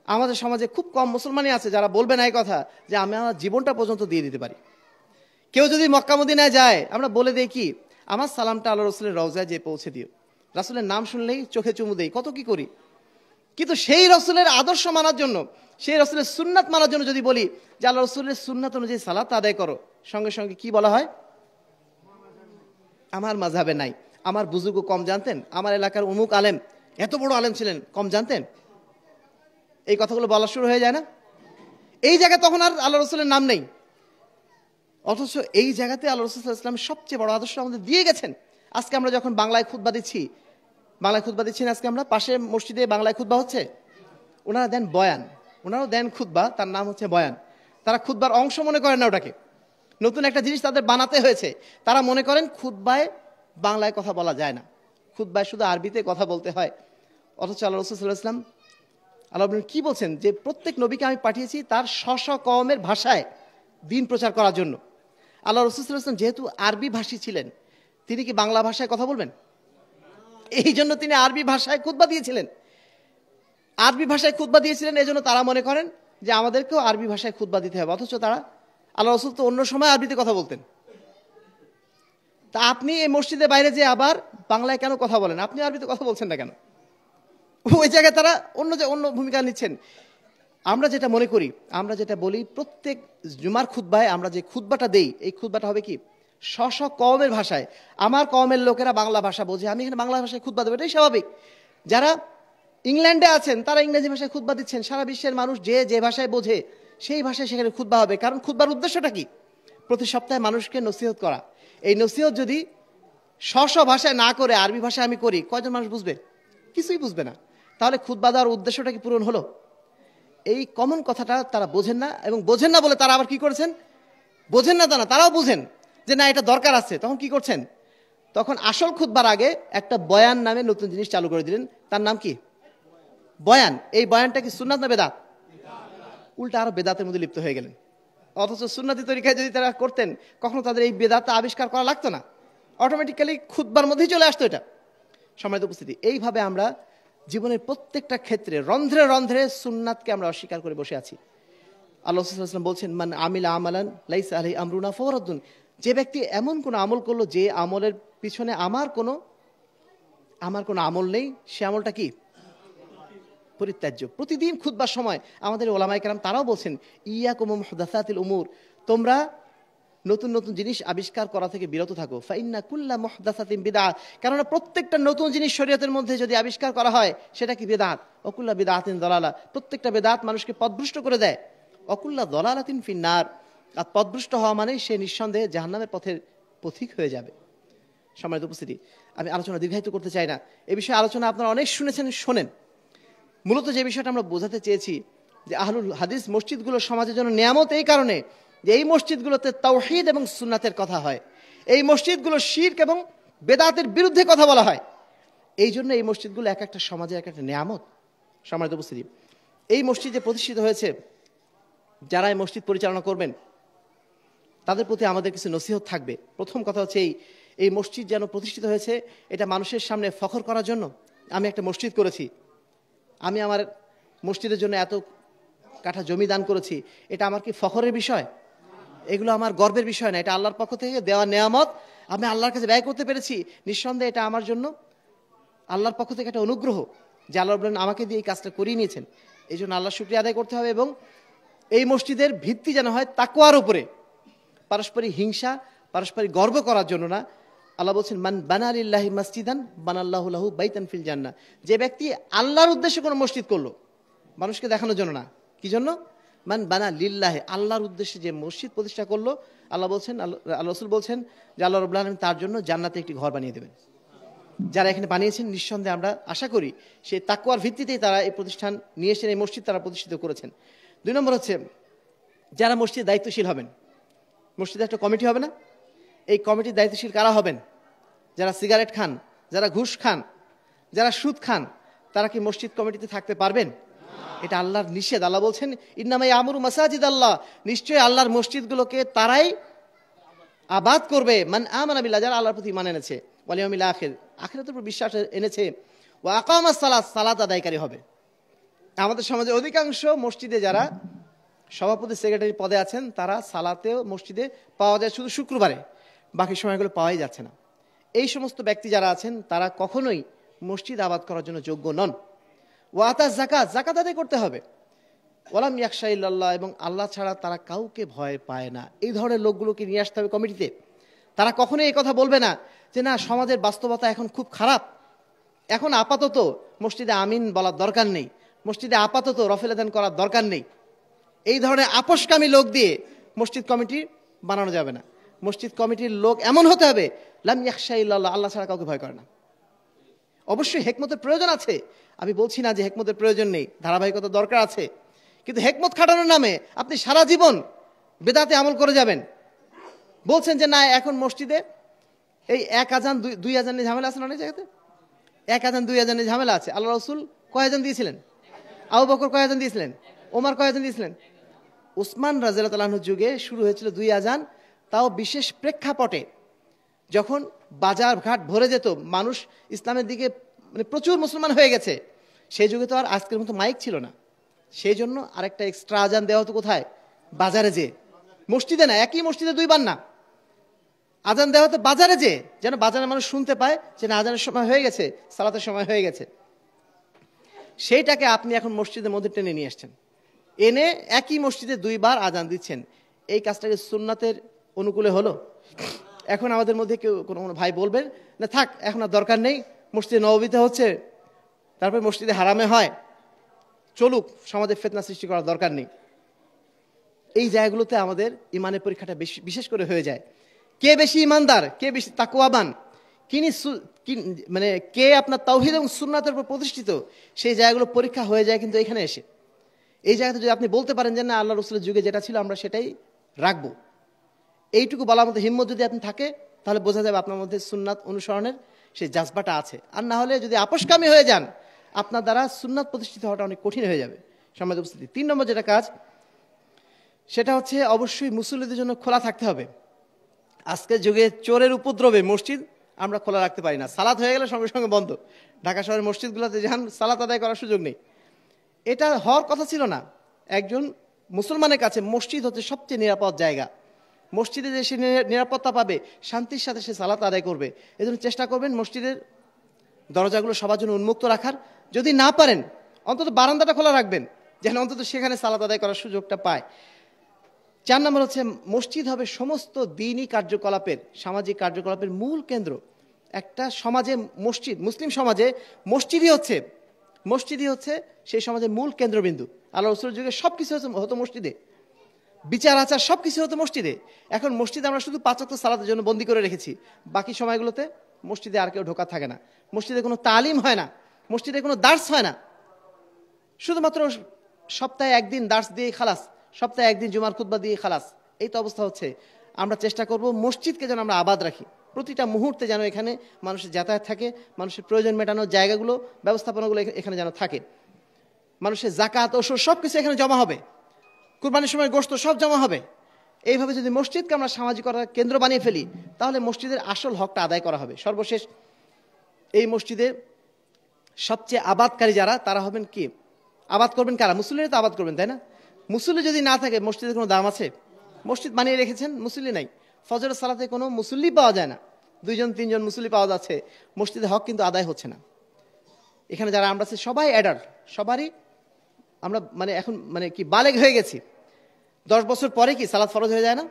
আমাদের সমাজে খুব কম মুসলমানই আছে যারা বলবেন এই কথা যে আমি আমার জীবনটা পর্যন্ত দিয়ে দিতে পারি। কেউ যদি মক্কা মদিনায় যায়, আমরা বলে দেই কি, আমার সালামটা আল্লাহ রাসূলের রওজায় যে পৌঁছে দিও। রাসূলের নাম শুনলেই চোখে চুমু দেই, কত কি করি। কিন্তু সেই রাসূলের আদর্শ মানার জন্য, সেই রাসূলের সুন্নাত মানার জন্য যদি বলি যে আল্লাহ রাসূলের সুন্নাত অনুযায়ী সালাত আদায় করো, সঙ্গে সঙ্গে কি বলা হয়? আমার মাযহাবে নাই, আমার বুজুর্গ কম জানতেন, আমার এলাকার অমুক আলেম এত বড় আলেম ছিলেন, কম জানতেন। এই কথাগুলো বলা শুরু হয়ে যায় না? এই জায়গায় তখন আর আল্লাহ রাসূলের নাম নেই। অথচ এই জায়গাতে আল্লাহ রাসূল সাল্লাল্লাহু আলাইহি ওয়াসাল্লাম সবচেয়ে বড় আদর্শ আমাদের দিয়ে গেছেন। আজকে আমরা যখন বাংলায় খুতবা দিচ্ছি না, আজকে আমরা পাশে মসজিদে বাংলায় খুতবা হচ্ছে, ওনারা দেন বয়ান, ওনারাও দেন খুতবা, তার নাম হচ্ছে বয়ান। তারা খুতবার অংশ মনে করেন না ওটাকে, নতুন একটা জিনিস তাদের বানাতে হয়েছে। তারা মনে করেন খুতবায় বাংলায় কথা বলা যায় না, খুতবায় শুধু আরবিতে কথা বলতে হয়। অথচ আল্লাহ রাসূল সাল্লাল্লাহু আলাইহি ওয়াসাল্লাম, আল্লাহ কি বলছেন, যে প্রত্যেক নবীকে আমি পাঠিয়েছি তার স্ব কওমের ভাষায় দিন প্রচার করার জন্য। আল্লাহ রাসূল সাল্লাল্লাহু আলাইহি ওয়াসাল্লাম যেহেতু আরবি ভাষী ছিলেন, তিনি কি বাংলা ভাষায় কথা বলবেন? এই জন্য তিনি আরবি ভাষায় খুতবা দিয়েছিলেন। আরবি ভাষায় খুতবা দিয়েছিলেন, এই জন্য তারা মনে করেন যে আমাদেরকেও আরবি ভাষায় খুতবা দিতে হবে। অথচ তারা, আল্লাহ রাসূল তো অন্য সময় আরবিতে কথা বলতেন। তা আপনি এই মসজিদের বাইরে যে আবার বাংলায় কেন কথা বলেন? আপনি আরবিতে কথা বলছেন না কেন? ওই জায়গায় তারা অন্য ভূমিকা নিচ্ছেন। আমরা যেটা মনে করি, আমরা যেটা বলি, প্রত্যেক জুমার খুতবায় আমরা যে খুতবাটা দেই, এই খুতবাটা হবে কি স্ব কওমের ভাষায়। আমার কওমের লোকেরা বাংলা ভাষা বোঝে, আমি এখানে বাংলা ভাষায় খুতবা দেবো, এটাই স্বাভাবিক। যারা ইংল্যান্ডে আছেন তারা ইংরেজি ভাষায় খুতবা দিচ্ছেন। সারা বিশ্বের মানুষ যে ভাষায় বোঝে সেই ভাষায় সেখানে খুতবা হবে। কারণ খুতবার উদ্দেশ্যটা কি? প্রতি সপ্তাহে মানুষকে নসিহত করা। এই নসিহত যদি স্ব ভাষায় না করে আরবি ভাষায় আমি করি, কয়জন মানুষ বুঝবে? কিছুই বুঝবে না। তাহলে খুতবা দেওয়ার উদ্দেশ্যটা কি পূরণ হলো? এই কমন কথাটা তারা বোঝেন না, এবং বোঝেন না বলে তারা আবার কি করেছেন, বোঝেন না তা না, তারাও বুঝেন যে না এটা দরকার আছে। তখন কি করছেন, তখন আসল খুতবার আগে একটা বয়ান নামে নতুন জিনিস চালু করে দিলেন। তার নাম কি? বয়ান। এই বয়ানটা কি সুন্নাত না বেদাত? উল্টা আরো বেদাতের মধ্যে লিপ্ত হয়ে গেলেন। অথচ সুন্নতি তরিকায় যদি তারা করতেন, কখনো তাদের এই বেদাতটা আবিষ্কার করা লাগতো না, অটোমেটিক্যালি খুতবার মধ্যেই চলে আসতো এটা। সম্মানিত উপস্থিতি, এইভাবে আমরা জীবনের প্রত্যেকটা ক্ষেত্রে রন্ধ্রে রন্ধ্রে সুন্নাতকে আমরা অস্বীকার করে বসে আছি। আল্লাহ সাল্লাল্লাহু আলাইহি ওয়াসাল্লাম বলছেন, মান আমিলা আমালান লাইসা আলাইহি আমরুনা ফাওয়ারাদ্দুন, যে ব্যক্তি এমন কোন আমল করলো যে আমলের পিছনে আমার কোনো আমল নেই, সে আমলটা কি? পরিত্যাজ্য। প্রতিদিন খুতবার সময় আমাদের ওলামায়ে কেরাম তারাও বলছেন, ইয়াকুম মুহদাসাতিল উমুর, তোমরা নতুন নতুন জিনিস আবিষ্কার করা থেকে বিরত থাকো। ফাইন্না কুল্লা মুহদাসাতিন বিদআহ, কারণ প্রত্যেকটা নতুন জিনিস শরীয়তের মধ্যে যদি আবিষ্কার করা হয় সেটা কি বিদআত। ওকুল্লা বিদআতিন দালালা, প্রত্যেকটা বিদআত মানুষকে পথভ্রষ্ট করে দেয়। ওকুল্লা দালালাতিন ফিন্নার, আর পথভ্রষ্ট হওয়া মানে সে নিঃসন্দেহে জাহান্নামের পথের পথিক হয়ে যাবে। সম্মানিত উপস্থিতি, আমি আলোচনা দীর্ঘায়িত করতে চাই না। এই বিষয়ে আলোচনা আপনারা অনেক শুনেছেন, শোনেন। মূলত যে বিষয়টা আমরা বোঝাতে চেয়েছি, যে আহলুল হাদিস মসজিদগুলো সমাজের জন্য নিয়ামত এই কারণে যে এই মসজিদগুলোতে তাওহীদ এবং সুন্নাতের কথা হয়। এই মসজিদগুলো শিরক এবং বেদাতের বিরুদ্ধে কথা বলা হয়। এই জন্য এই মসজিদগুলো এক একটা সমাজের এক একটা নিয়ামত। সম্মানিত উপস্থিতি, এই মসজিদ যে প্রতিষ্ঠিত হয়েছে, যারা এই মসজিদ পরিচালনা করবেন তাদের প্রতি আমাদের কিছু নসিহত থাকবে। প্রথম কথা হচ্ছে, এই মসজিদ যেন প্রতিষ্ঠিত হয়েছে এটা মানুষের সামনে ফখর করার জন্য। আমি একটা মসজিদ করেছি, আমি আমার মসজিদের জন্য এত কাঠা জমি দান করেছি, এটা আমার কি ফখরের বিষয়? এগুলো আমার গর্বের বিষয় না, এটা আল্লাহর পক্ষ থেকে দেওয়া নেয়ামত। আমি আল্লাহর কাছে ব্যয় করতে পেরেছি, নিঃসন্দেহে এটা আমার জন্য আল্লাহর পক্ষ থেকে একটা অনুগ্রহ, যে আল্লাহ বলেন আমাকে দিয়ে এই কাজটা করিয়ে নিয়েছেন। এই জন্য আল্লাহর শুকরিয়া আদায় করতে হবে। এবং এই মসজিদের ভিত্তি যেন হয় তাকওয়ার উপরে, পারস্পরিক হিংসা, পারস্পরিক গর্ব করার জন্য না। আল্লাহ বলছেন, মান বানা লিল্লাহি মাসজিদান বানাল্লাহু লাহু বাইতান ফিল জান্নাহ, যে ব্যক্তি আল্লাহর উদ্দেশ্যে কোনো মসজিদ করলো, মানুষকে দেখানোর জন্য না, কি জন্য? মান বানা লিল্লাহি, আল্লাহর উদ্দেশ্যে যে মসজিদ প্রতিষ্ঠা করলো, আল্লাহ বলছেন, আল্লাহ রাসূল বলছেন যে আল্লাহ রাব্বুল আলামিন তার জন্য জান্নাতে একটি ঘর বানিয়ে দেবেন। যারা এখানে বানিয়েছেন, নিঃসন্দেহে আমরা আশা করি সেই তাকওয়ার ভিত্তিতেই তারা এই প্রতিষ্ঠান নিয়ে এসে এই মসজিদ তারা প্রতিষ্ঠিত করেছেন। 2 নম্বর হচ্ছে, যারা মসজিদ দায়িত্বশীল হবেন, মসজিদে একটা কমিটি হবে না? এই কমিটির দায়িত্বশীল কারা হবেন? যারা সিগারেট খান, যারা ঘুষ খান, যারা সুদ খান, তারা কি মসজিদ কমিটিতে থাকতে পারবেন? এটা আল্লাহর নিষেধ। আল্লাহ বলছেন, ইন্নামা ইয়ামুরু মাসাজিদ আল্লাহ, নিশ্চয়ই আল্লাহর মসজিদগুলোকে তারাই আবাদ করবে মান আমানা বিল্লাহ, যারা আল্লাহর প্রতি ঈমান এনেছে, ওয়াল ইয়াউমিল আখির, আখিরাতের উপর বিশ্বাস এনেছে, ওয়া আকামাস সালাত, সালাত আদায়কারী হবে। আমাদের সমাজে অধিকাংশ মসজিদে যারা সভাপতি সেক্রেটারি পদে আছেন, তারা সালাতেও মসজিদে পাওয়া যায় শুধু শুক্রবারে, বাকি সময়গুলো পাওয়াই যাচ্ছে না। এই সমস্ত ব্যক্তি যারা আছেন তারা কখনোই মসজিদ আবাদ করার জন্য যোগ্য নন। ওয়াতা যাকাত, যাকাত আদায় করতে হবে। ওয়ালাম ইয়াখশা ইল্লাল্লাহ, এবং আল্লাহ ছাড়া তারা কাউকে ভয় পায় না। এই ধরনের লোকগুলোকে নিয়ে আসতে হবে কমিটিতে। তারা কখনোই এই কথা বলবে না যে না, সমাজের বাস্তবতা এখন খুব খারাপ, এখন আপাতত মসজিদে আমিন বলার দরকার নেই, মসজিদে আপাতত রফেল আযান করার দরকার নেই। এই ধরনের আপোষকামী লোক দিয়ে মসজিদ কমিটি বানানো যাবে না। মসজিদ কমিটির লোক এমন হতে হবে, লাম ইয়াখশা ইল্লাল্লাহ, আল্লাহ ছাড়া কাউকে ভয় করে না। অবশ্যই হেকমতের প্রয়োজন আছে, আমি বলছি না যে হেকমতের প্রয়োজন নেই, ধারাবাহিকতা দরকার আছে, কিন্তু হেকমত খাটানোর নামে আপনি সারা জীবন বেদাতে আমল করে যাবেন। বলছেন যে না এখন মসজিদে এই এক আজান দুই আজানের ঝামেলা আছে না অনেক জায়গাতে, এক আজান দুই আজানের ঝামেলা আছে। আল্লাহ রসুল কয় আজান দিয়েছিলেন? আবু বকর কয় আজান দিয়েছিলেন? ওমর কয় আজান দিয়েছিলেন? উসমান রাদিয়াল্লাহু তাআলার যুগে শুরু হয়েছিল দুই আজান, তাও বিশেষ প্রেক্ষাপটে যখন বাজার ঘাট ভরে যেত, মানুষ ইসলামের দিকে মানে প্রচুর মুসলমান হয়ে গেছে। সেই যুগে তো আর আজকের মতো মাইক ছিল না, সেই জন্য আরেকটা এক্সট্রা আজান দেওয়া হতো কোথায়? বাজারে যে, মসজিদে না, একই মসজিদে দুইবার না, আজান দেওয়া হতো বাজারে যে, যেন বাজারের মানুষ শুনতে পায় যে না আজানের সময় হয়ে গেছে, সালাতের সময় হয়ে গেছে। সেইটাকে আপনি এখন মসজিদের মধ্যে টেনে নিয়ে আসছেন, এনে একই মসজিদে দুইবার আজান দিচ্ছেন। এই কাজটাকে সুন্নাতের অনুকূলে হলো? এখন আমাদের মধ্যে কেউ কোনো ভাই বলবেন না থাক এখন আর দরকার নেই, মসজিদে নববীতে হচ্ছে, তারপরে মসজিদে হারামে হয়, চলুক, সমাজে ফিতনা সৃষ্টি করার দরকার নেই। এই জায়গাগুলোতে আমাদের ইমানের পরীক্ষাটা বিশেষ করে হয়ে যায়। কে বেশি ইমানদার, কে বেশি তাকওয়াবান, মানে কে আপনার তাওহীদ এবং সুন্নাতের উপর প্রতিষ্ঠিত, সেই জায়গাগুলো পরীক্ষা হয়ে যায় কিন্তু এখানে এসে। এই জায়গাতে যদি আপনি বলতে পারেন যে না আল্লাহ রসুলের যুগে যেটা ছিল আমরা সেটাই রাখবো, এইটুকু বলার মতো হিম্মত যদি আপনি থাকে, তাহলে বোঝা যাবে আপনার মধ্যে সুন্নাত অনুসরণের সেই জাজবাটা আছে। আর না হলে যদি আপোষকামী হয়ে যান, আপনার দ্বারা সুন্নাত প্রতিষ্ঠিত হওয়াটা অনেক কঠিন হয়ে যাবে। সম্মানিত উপস্থিতি, 3 নম্বর যেটা কাজ, সেটা হচ্ছে অবশ্যই মুসল্লিদের জন্য খোলা থাকতে হবে। আজকের যুগে চোরের উপদ্রবে মসজিদ আমরা খোলা রাখতে পারি না, সালাত হয়ে গেলে সঙ্গে সঙ্গে বন্ধ। ঢাকা শহরের মসজিদগুলোতে যান, সালাত আদায় করার সুযোগ নেই। এটা হওয়ার কথা ছিল না। একজন মুসলমানের কাছে মসজিদ হচ্ছে সবচেয়ে নিরাপদ জায়গা। মসজিদে যে সে নিরাপত্তা পাবে, শান্তির সাথে সে সালাত আদায় করবে। এজন্য চেষ্টা করবেন মসজিদের দরজাগুলো সবার জন্য উন্মুক্ত রাখার। যদি না পারেন অন্তত বারান্দাটা খোলা রাখবেন, যেন অন্তত সেখানে সালাত আদায় করার সুযোগটা পায়। 4 নম্বর হচ্ছে মসজিদ হবে সমস্ত দ্বীনি কার্যকলাপের, সামাজিক কার্যকলাপের মূল কেন্দ্র। একটা সমাজে মসজিদ, মুসলিম সমাজে মসজিদই হচ্ছে সেই সমাজের মূল কেন্দ্রবিন্দু। আল্লাহ রাসূলের যুগে সবকিছু হতো মসজিদে, বিচার আচার সবকিছু হতো মসজিদে। এখন মসজিদে আমরা শুধু 5 ওয়াক্ত সালাতের জন্য বন্দী করে রেখেছি, বাকি সময়গুলোতে মসজিদে আর কেউ ঢোকা থাকে না। মসজিদে কোনো তালিম হয় না, মসজিদে কোনো দার্স হয় না, শুধুমাত্র সপ্তাহে একদিন দার্স দিয়ে খালাস, সপ্তাহে একদিন জুমার খুতবা দিয়ে খালাস। এই তো অবস্থা হচ্ছে। আমরা চেষ্টা করব মসজিদকে যেন আমরা আবাদ রাখি, প্রতিটা মুহূর্তে যেন এখানে মানুষের যাতায়াত থাকে, মানুষের প্রয়োজন মেটানোর জায়গাগুলো, ব্যবস্থাপনাগুলো এখানে যেন থাকে। মানুষের জাকাত ওসর সব কিছু এখানে জমা হবে, কুরবানির সময় গোশত সব জমা হবে। এইভাবে যদি মসজিদকে আমরা সামাজিকতার কেন্দ্র বানিয়ে ফেলি, তাহলে মসজিদের আসল হকটা আদায় করা হবে। সর্বশেষ, এই মসজিদে সবচেয়ে আবাদকারী যারা, তারা হবেন কি? আবাদ করবেন কারা? মুসল্লিরা তো আবাদ করবেন, তাই না? মুসল্লি যদি না থাকে মসজিদের কোনো দাম আছে? মসজিদ বানিয়ে রেখেছেন, মুসল্লি নাই, ফজরের সালাতে কোনো মুসল্লি পাওয়া যায় না, 2-3 মুসল্লি পাওয়া যাচ্ছে, মসজিদের হক কিন্তু আদায় হচ্ছে না। এখানে যারা আমরা আছি সবাই অ্যাডার, সবারই আমরা মানে এখন মানে কি বালেগ হয়ে গেছি। 10 বছর পরে কি সালাত ফরজ হয়ে যায় না?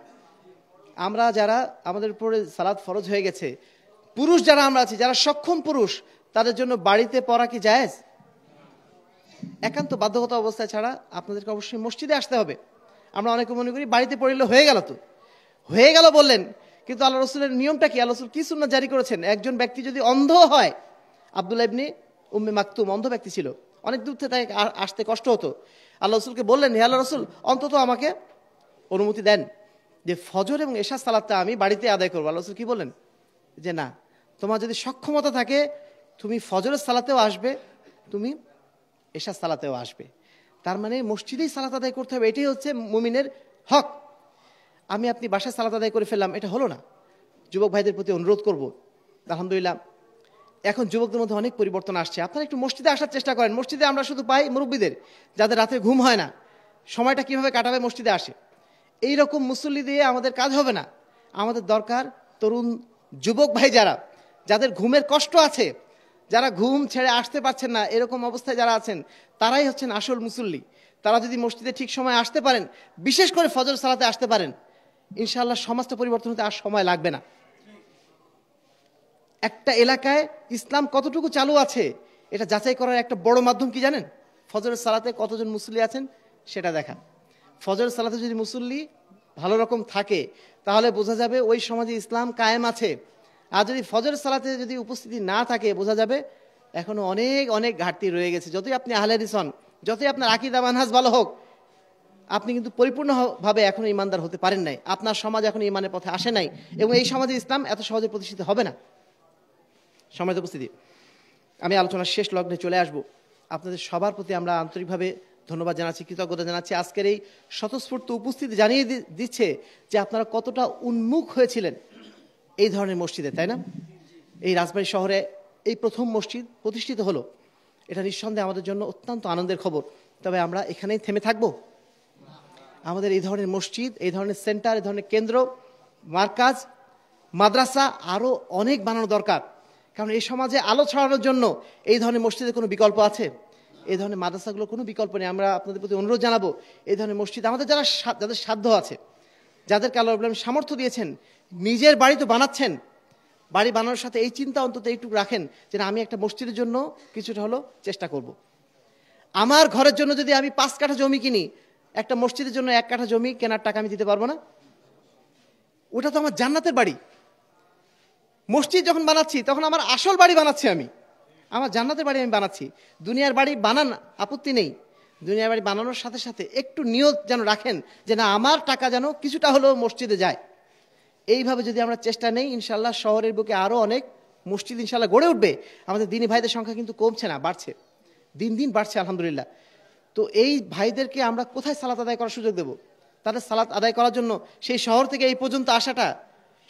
আমরা যারা, আমাদের উপরে সালাত ফরজ হয়ে গেছে, পুরুষ যারা আমরা আছি, যারা সক্ষম পুরুষ, তাদের জন্য বাড়িতে পড়া কি জায়েজ? একান্ত বাধ্যগত অবস্থায় ছাড়া আপনাদেরকে অবশ্যই মসজিদে আসতে হবে। আমরা অনেকে মনে করি বাড়িতে পড়লে হয়ে গেল, তো হয়ে গেল বললেন, কিন্তু আল্লাহ রসুলের নিয়মটা কি? আল্লাহ রসুল কি সুন্নাহ জারি করেছেন? একজন ব্যক্তি যদি অন্ধ হয়, আব্দুল্লাহ ইবনে উম্মে মাকতুম অন্ধ ব্যক্তি ছিল, অনেক দূর থেকে তাকে আসতে কষ্ট হতো। আল্লাহ রসুলকে বললেন, হে আল্লাহ রসুল, অন্তত আমাকে অনুমতি দেন যে ফজর এবং এশা সালাতটা আমি বাড়িতে আদায় করবো। আল্লাহ রসুল কি বললেন? যে না, তোমার যদি সক্ষমতা থাকে তুমি ফজরের সালাতেও আসবে, তুমি এশা সালাতেও আসবে। তার মানে মসজিদেই সালাত আদায় করতে হবে, এটাই হচ্ছে মুমিনের হক। আমি আপনি বাসায় সালাত আদায় করে ফেললাম, এটা হলো না। যুবক ভাইদের প্রতি অনুরোধ করব, আলহামদুলিল্লাহ এখন যুবকদের মধ্যে অনেক পরিবর্তন আসছে। আপনারা একটু মসজিদে আসার চেষ্টা করেন। মসজিদে আমরা শুধু পাই মুরব্বীদের, যাদের রাতে ঘুম হয় না, সময়টা কিভাবে কাটাবে মসজিদে আসে। এই রকম মুসল্লি দিয়ে আমাদের কাজ হবে না। আমাদের দরকার তরুণ যুবক ভাই যারা, যাদের ঘুমের কষ্ট আছে, যারা ঘুম ছেড়ে আসতে পারছেন না, এরকম অবস্থায় যারা আছেন, তারাই হচ্ছেন আসল মুসল্লি। তারা যদি মসজিদে ঠিক সময় আসতে পারেন, বিশেষ করে ফজর সালাতে আসতে পারেন, ইনশাআল্লাহ সমাজটা পরিবর্তন হতে আর সময় লাগবে না। একটা এলাকায় ইসলাম কতটুকু চালু আছে এটা যাচাই করার একটা বড় মাধ্যম কি জানেন? ফজরের সালাতে কতজন মুসল্লি আছেন সেটা দেখা। ফজরের সালাতে যদি মুসল্লি ভালো রকম থাকে, তাহলে বোঝা যাবে ওই সমাজে ইসলাম কায়েম আছে। আর যদি ফজরের সালাতে যদি উপস্থিতি না থাকে, বোঝা যাবে এখনো অনেক অনেক ঘাটতি রয়ে গেছে। যতই আপনি আহলে হাদিস হন, যতই আপনার আকীদা মানহাজ ভালো হোক, আপনি কিন্তু পরিপূর্ণভাবে এখনো ইমানদার হতে পারেন নাই, আপনার সমাজ এখনো ইমানের পথে আসে নাই, এবং এই সমাজে ইসলাম এত সহজে প্রতিষ্ঠিত হবে না। সম্মানিত উপস্থিতি, আমি আলোচনার শেষ লগ্নে চলে আসব। আপনাদের সবার প্রতি আমরা আন্তরিকভাবে ধন্যবাদ জানাচ্ছি, কৃতজ্ঞতা জানাচ্ছি। আজকের এই স্বতঃস্ফূর্ত উপস্থিতি জানিয়ে দিচ্ছে যে আপনারা কতটা উন্মুখ হয়েছিলেন এই ধরনের মসজিদে, তাই না? এই রাজবাড়ী শহরে এই প্রথম মসজিদ প্রতিষ্ঠিত হলো, এটা নিঃসন্দেহে আমাদের জন্য অত্যন্ত আনন্দের খবর। তবে আমরা এখানেই থেমে থাকবো? আমাদের এই ধরনের মসজিদ, এই ধরনের সেন্টার, এই ধরনের কেন্দ্র, মার্কাজ, মাদ্রাসা আরও অনেক বানানো দরকার। কারণ এই সমাজে আলো ছড়ানোর জন্য এই ধরনের মসজিদের কোনো বিকল্প আছে? এই ধরনের মাদ্রাসাগুলোর কোনো বিকল্প নেই। আমরা আপনাদের প্রতি অনুরোধ জানাবো, এই ধরনের মসজিদ আমাদের যাদের সাধ্য আছে, যাদেরকে আল্লাহ রাব্বুল আলামিন সামর্থ্য দিয়েছেন, নিজের বাড়ি তো বানাচ্ছেন, বাড়ি বানানোর সাথে এই চিন্তা অন্তত এইটুকু রাখেন যে আমি একটা মসজিদের জন্য কিছুটা হলো চেষ্টা করব। আমার ঘরের জন্য যদি আমি 5 কাঠা জমি কিনি, একটা মসজিদের জন্য 1 কাঠা জমি কেনার টাকা আমি দিতে পারবো না? ওটা তো আমার জান্নাতের বাড়ি। মসজিদ যখন বানাচ্ছি তখন আমার আসল বাড়ি বানাচ্ছি, আমি আমার জান্নাতের বাড়ি আমি বানাচ্ছি। দুনিয়ার বাড়ি বানান, আপত্তি নেই, দুনিয়ার বাড়ি বানানোর সাথে সাথে একটু নিয়ত যেন রাখেন যে না, আমার টাকা যেন কিছুটা হলেও মসজিদে যায়। এইভাবে যদি আমরা চেষ্টা নেই, ইনশাল্লাহ শহরের বুকে আরও অনেক মসজিদ ইনশাল্লাহ গড়ে উঠবে। আমাদের দিনী ভাইদের সংখ্যা কিন্তু কমছে না, বাড়ছে, দিন দিন বাড়ছে, আলহামদুলিল্লাহ। তো এই ভাইদেরকে আমরা কোথায় সালাত আদায় করার সুযোগ দেব? তাদের সালাত আদায় করার জন্য সেই শহর থেকে এই পর্যন্ত আসাটা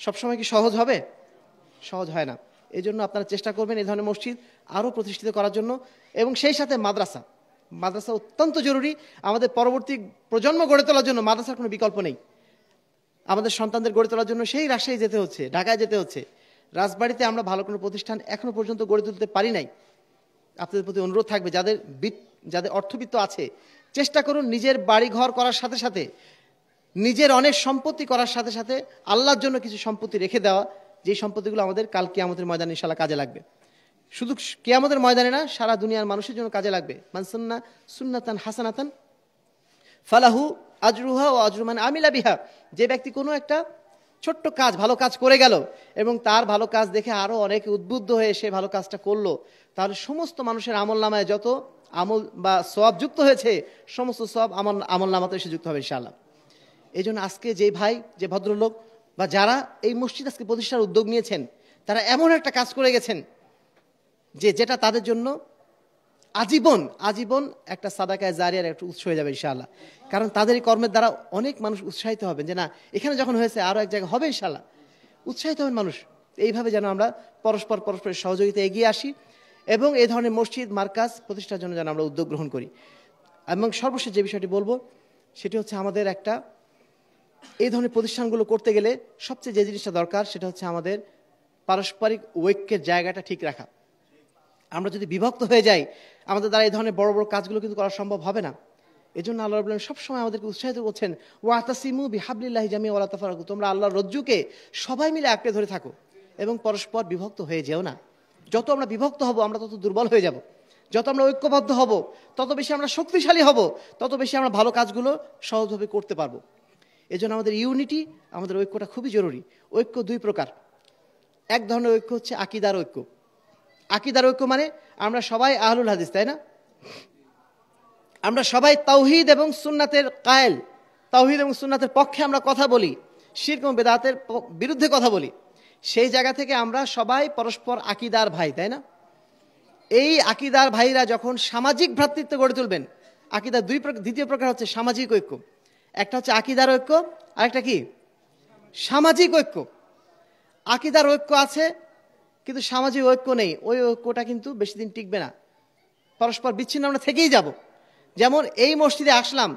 সবসময় কি সহজ হবে? সহজ হয় না। এই জন্য আপনারা চেষ্টা করবেন এই ধরনের মসজিদ আরও প্রতিষ্ঠিত করার জন্য, এবং সেই সাথে মাদ্রাসা অত্যন্ত জরুরি। আমাদের পরবর্তী প্রজন্ম গড়ে তোলার জন্য মাদ্রাসার কোনো বিকল্প নেই। আমাদের সন্তানদের গড়ে তোলার জন্য সেই রাজশাহী যেতে হচ্ছে, ঢাকায় যেতে হচ্ছে। রাজবাড়িতে আমরা ভালো কোনো প্রতিষ্ঠান এখনো পর্যন্ত গড়ে তুলতে পারি নাই। আপনাদের প্রতি অনুরোধ থাকবে, যাদের অর্থবিত্ত আছে, চেষ্টা করুন নিজের বাড়ি ঘর করার সাথে সাথে, নিজের অনেক সম্পত্তি করার সাথে সাথে আল্লাহর জন্য কিছু সম্পত্তি রেখে দেওয়া, যে সম্পত্তিগুলো আমাদের কাল কিয়ামতের ময়দানে ইনশাআল্লাহ কাজে লাগবে। শুধু কিয়ামতের ময়দানে না, সারা দুনিয়ার মানুষের জন্য কাজে লাগবে। মান সুন্না সুন্নাতান হাসানাতান ফালাহু আজরুহা ও আজরু মান আমিলা বিহা। যে ব্যক্তি কোনো একটা ছোট্ট কাজ, ভালো কাজ করে গেল এবং তার ভালো কাজ দেখে আরও অনেকে উদ্বুদ্ধ হয়ে সে ভালো কাজটা করলো, তাহলে সমস্ত মানুষের আমল নামায় যত আমল বা সওয়াব যুক্ত হয়েছে, সমস্ত সওয়াব আমল নামাতে এসে যুক্ত হবে ইনশাআল্লাহ। এই জন্য আজকে যে ভাই, যে ভদ্রলোক বা যারা এই মসজিদ আজকে প্রতিষ্ঠার উদ্যোগ নিয়েছেন, তারা এমন একটা কাজ করে গেছেন যেটা তাদের জন্য আজীবন একটা সাদাকায়ে জারিয়ার একটা উৎস হয়ে যাবে ইনশাআল্লাহ। কারণ তাদের এই কর্মের দ্বারা অনেক মানুষ উৎসাহিত হবেন যে না, এখানে যখন হয়েছে আরও এক জায়গায় হবে ইনশাআল্লাহ, উৎসাহিত হবেন মানুষ। এইভাবে যেন আমরা পরস্পরের সহযোগিতা এগিয়ে আসি এবং এই ধরনের মসজিদ মার্কাজ প্রতিষ্ঠার জন্য যেন আমরা উদ্যোগ গ্রহণ করি। এবং সর্বশেষ যে বিষয়টি বলবো সেটি হচ্ছে, আমাদের একটা এই ধরনের প্রতিষ্ঠানগুলো করতে গেলে সবচেয়ে যে জিনিসটা দরকার সেটা হচ্ছে আমাদের পারস্পরিক ঐক্যের জায়গাটা ঠিক রাখা। আমরা যদি বিভক্ত হয়ে যাই, আমাদের দ্বারা এই ধরনের বড় বড় কাজগুলো কিন্তু করা সম্ভব হবে না। এই জন্য আল্লাহ রাব্বুল আলামিন সবসময় আমাদেরকে উৎসাহিত করছেন, ওয়াতাসিমু বিহাবলিল্লাহি জামিআ ওয়ালা তাফারাকু, তোমরা আল্লাহর রজ্জুকে সবাই মিলে আঁকড়ে ধরে থাকো এবং পরস্পর বিভক্ত হয়ে যেও না। যত আমরা বিভক্ত হব আমরা তত দুর্বল হয়ে যাব, যত আমরা ঐক্যবদ্ধ হব তত বেশি আমরা শক্তিশালী হব, তত বেশি আমরা ভালো কাজগুলো সহজভাবে করতে পারবো। এই জন্য আমাদের ইউনিটি, আমাদের ঐক্যটা খুবই জরুরি। ঐক্য 2 প্রকার। এক ধরনের ঐক্য হচ্ছে আকীদার ঐক্য। আকীদার ঐক্য মানে আমরা সবাই আহলুল হাদিস, তাই না? আমরা সবাই তাওহীদ এবং সুন্নাতের কায়েল, তাওহীদ এবং সুন্নাতের পক্ষে আমরা কথা বলি, শিরক এবং বেদাতের বিরুদ্ধে কথা বলি। সেই জায়গা থেকে আমরা সবাই পরস্পর আকীদার ভাই, তাই না? এই আকীদার ভাইরা যখন সামাজিক ভ্রাতৃত্ব গড়ে তুলবেন, আকীদার দ্বিতীয় প্রকার হচ্ছে সামাজিক ঐক্য। একটা হচ্ছে আকীদার ঐক্য, আর একটা কি সামাজিক ঐক্য। আকীদার ঐক্য আছে কিন্তু সামাজিক ঐক্য নেই, ওই ঐক্যটা কিন্তু বেশি দিন টিকবে না, পরস্পর বিচ্ছিন্ন আমরা থেকেই যাব। যেমন এই মসজিদে আসলাম,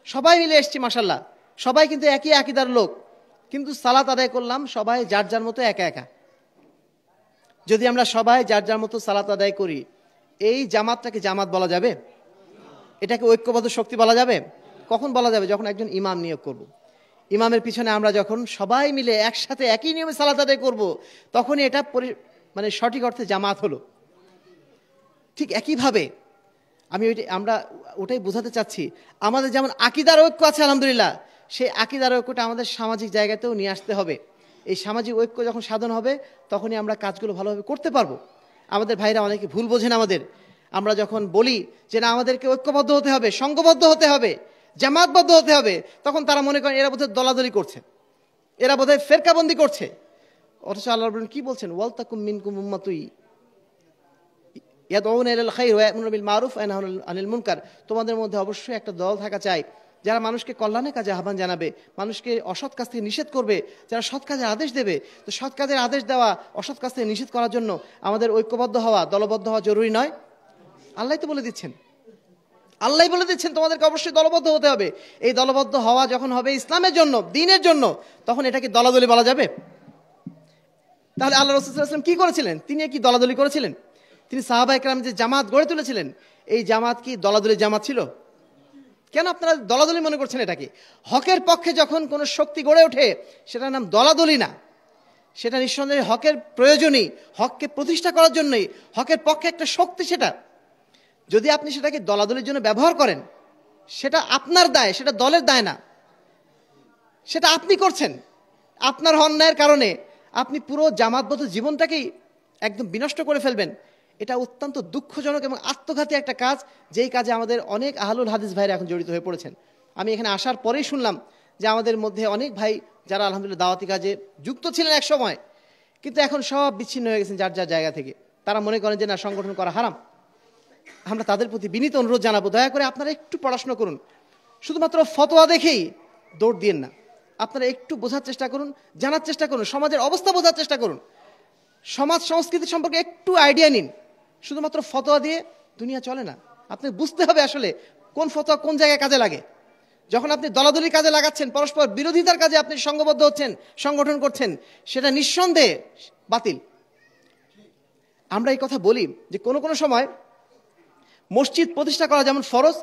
সবাই মিলে এসছি মাশাআল্লাহ, সবাই কিন্তু একই আকীদার লোক, কিন্তু সালাত আদায় করলাম সবাই যার যার মতো একা একা। যদি আমরা সবাই যার যার মতো সালাত আদায় করি, এই জামাতটাকে জামাত বলা যাবে? এটাকে ঐক্যবদ্ধ শক্তি বলা যাবে? কখন বলা যাবে? যখন একজন ইমাম নিয়োগ করব। ইমামের পিছনে আমরা যখন সবাই মিলে একসাথে একই নিয়মে সালাত আদায় করব, তখনই এটা মানে সঠিক অর্থে জামাত হলো। ঠিক একইভাবে আমরা ওটাই বোঝাতে চাচ্ছি, আমাদের যেমন আকীদার ঐক্য আছে আলহামদুলিল্লাহ, সেই আকীদার ঐক্যটা আমাদের সামাজিক জায়গাতেও নিয়ে আসতে হবে। এই সামাজিক ঐক্য যখন সাধন হবে, তখনই আমরা কাজগুলো ভালোভাবে করতে পারবো। আমাদের ভাইরা অনেকে ভুল বোঝেন আমাদের। আমরা যখন বলি যে না, আমাদেরকে ঐক্যবদ্ধ হতে হবে, সংঘবদ্ধ হতে হবে, জামাতবদ্ধ হতে হবে, তখন তারা মনে করেন এরা বোধহয় দলাদলি করছে, এরা বোধহয় ফেরকাবন্দি করছে। অথচ আল্লাহ রাব্বুল কি বলছেন, ওয়ালতাকুম মিনকুম উম্মাতুন ইয়াদউনা ইলাল খায়র ওয়া ইয়া'মুরুনা বিল মারুফ ওয়া ইয়ানহাউনা আনিল মুনকার। তোমাদের মধ্যে অবশ্যই একটা দল থাকা চাই যারা মানুষকে কল্যাণের কাজে আহ্বান জানাবে, মানুষকে অসৎ কাজ থেকে নিষেধ করবে, যারা সৎ কাজের আদেশ দেবে। তো সৎ কাজের আদেশ দেওয়া, অসৎ কাজ থেকে নিষেধ করার জন্য আমাদের ঐক্যবদ্ধ হওয়া, দলবদ্ধ হওয়া জরুরি নয়? আল্লাহই তো বলে দিচ্ছেন, আল্লাহই বলে দিচ্ছেন তোমাদেরকে অবশ্যই দলবদ্ধ হতে হবে। এই দলবদ্ধ হওয়া যখন হবে ইসলামের জন্য, দ্বীনের জন্য, তখন এটাকে দলাদলি বলা যাবে? তাহলে আল্লাহ রাসূল সাল্লাল্লাহু আলাইহি ওয়াসাল্লাম কি করেছিলেন? তিনি কি দলাদলি করেছিলেন? তিনি সাহাবায়ে কেরাম যে জামাত গড়ে তুলেছিলেন, এই জামাত কি দলাদলি জামাত ছিল? কেন আপনারা দলাদলি মনে করছেন এটাকে? হকের পক্ষে যখন কোনো শক্তি গড়ে ওঠে, সেটার নাম দলাদলি না, সেটা নিঃসন্দেহে হকের প্রয়োজনই, হককে প্রতিষ্ঠা করার জন্যই, হকের পক্ষে একটা শক্তি সেটা। যদি আপনি সেটাকে দলাদলির জন্য ব্যবহার করেন, সেটা আপনার দায়, সেটা দলের দায় না, সেটা আপনি করছেন। আপনার অন্যায়ের কারণে আপনি পুরো জামাতবদ্ধ জীবনটাকেই একদম বিনষ্ট করে ফেলবেন। এটা অত্যন্ত দুঃখজনক এবং আত্মঘাতী একটা কাজ, যেই কাজে আমাদের অনেক আহলুল হাদিস ভাইরা এখন জড়িত হয়ে পড়েছেন। আমি এখানে আসার পরেই শুনলাম যে আমাদের মধ্যে অনেক ভাই যারা আলহামদুলিল্লাহ দাওয়াতি কাজে যুক্ত ছিলেন এক সময়, কিন্তু এখন সব বিচ্ছিন্ন হয়ে গেছেন যার যার জায়গা থেকে। তারা মনে করেন যে না, সংগঠন করা হারাম। আমরা তাদের প্রতি বিনীত অনুরোধ জানাবো, দয়া করে আপনারা একটু পড়াশোনা করুন। শুধুমাত্র ফতোয়া দেখেই দৌড় দিয়েন না, আপনারা একটু বোঝার চেষ্টা করুন, জানার চেষ্টা করুন, সমাজের অবস্থা বোঝার চেষ্টা করুন, সমাজ সংস্কৃতি সম্পর্কে একটু আইডিয়া নিন। শুধুমাত্র ফতোয়া দিয়ে দুনিয়া চলে না, আপনি বুঝতে হবে আসলে কোন ফতোয়া কোন জায়গায় কাজে লাগে। যখন আপনি দলাদলির কাজে লাগাচ্ছেন, পরস্পর বিরোধিতার কাজে আপনি সংঘবদ্ধ হচ্ছেন, সংগঠন করছেন, সেটা নিঃসন্দেহে বাতিল। আমরা এই কথা বলি যে কোনো কোনো সময় মসজিদ প্রতিষ্ঠা করা যেমন ফরজ,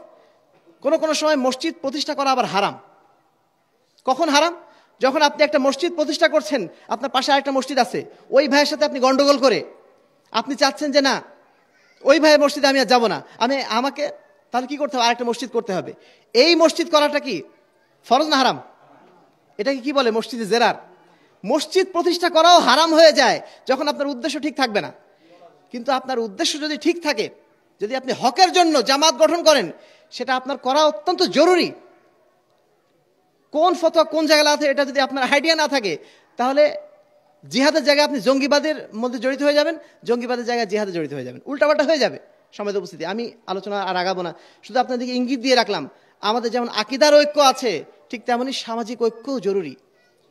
কোনো কোনো সময় মসজিদ প্রতিষ্ঠা করা আবার হারাম। কখন হারাম? যখন আপনি একটা মসজিদ প্রতিষ্ঠা করছেন, আপনার পাশে আরেকটা মসজিদ আছে, ওই ভাইয়ের সাথে আপনি গন্ডগোল করে আপনি চাচ্ছেন যে না, ওই ভাইয়ের মসজিদে আমি আর যাবো না, আমাকে তাহলে কি করতে হবে? আরেকটা মসজিদ করতে হবে। এই মসজিদ করাটা কি ফরজ না হারাম? এটাকে কি বলে? মসজিদে জেরার। মসজিদ প্রতিষ্ঠা করাও হারাম হয়ে যায় যখন আপনার উদ্দেশ্য ঠিক থাকবে না। কিন্তু আপনার উদ্দেশ্য যদি ঠিক থাকে, যদি আপনি হকের জন্য জামাত গঠন করেন, সেটা আপনার করা অত্যন্ত জরুরি। কোন ফতোয়া কোন জায়গায় আছে এটা যদি আপনার আইডিয়া না থাকে, তাহলে জিহাদের জায়গায় আপনি জঙ্গিবাদের মধ্যে জড়িত হয়ে যাবেন, জঙ্গিবাদের জায়গায় জিহাদে জড়িত হয়ে যাবেন, উল্টাপাল্টা হয়ে যাবে। সমাজের উপস্থিতি, আমি আলোচনা আর আগাবো না, শুধু আপনাদেরকে ইঙ্গিত দিয়ে রাখলাম। আমাদের যেমন আকীদার ঐক্য আছে, ঠিক তেমনই সামাজিক ঐক্যও জরুরি।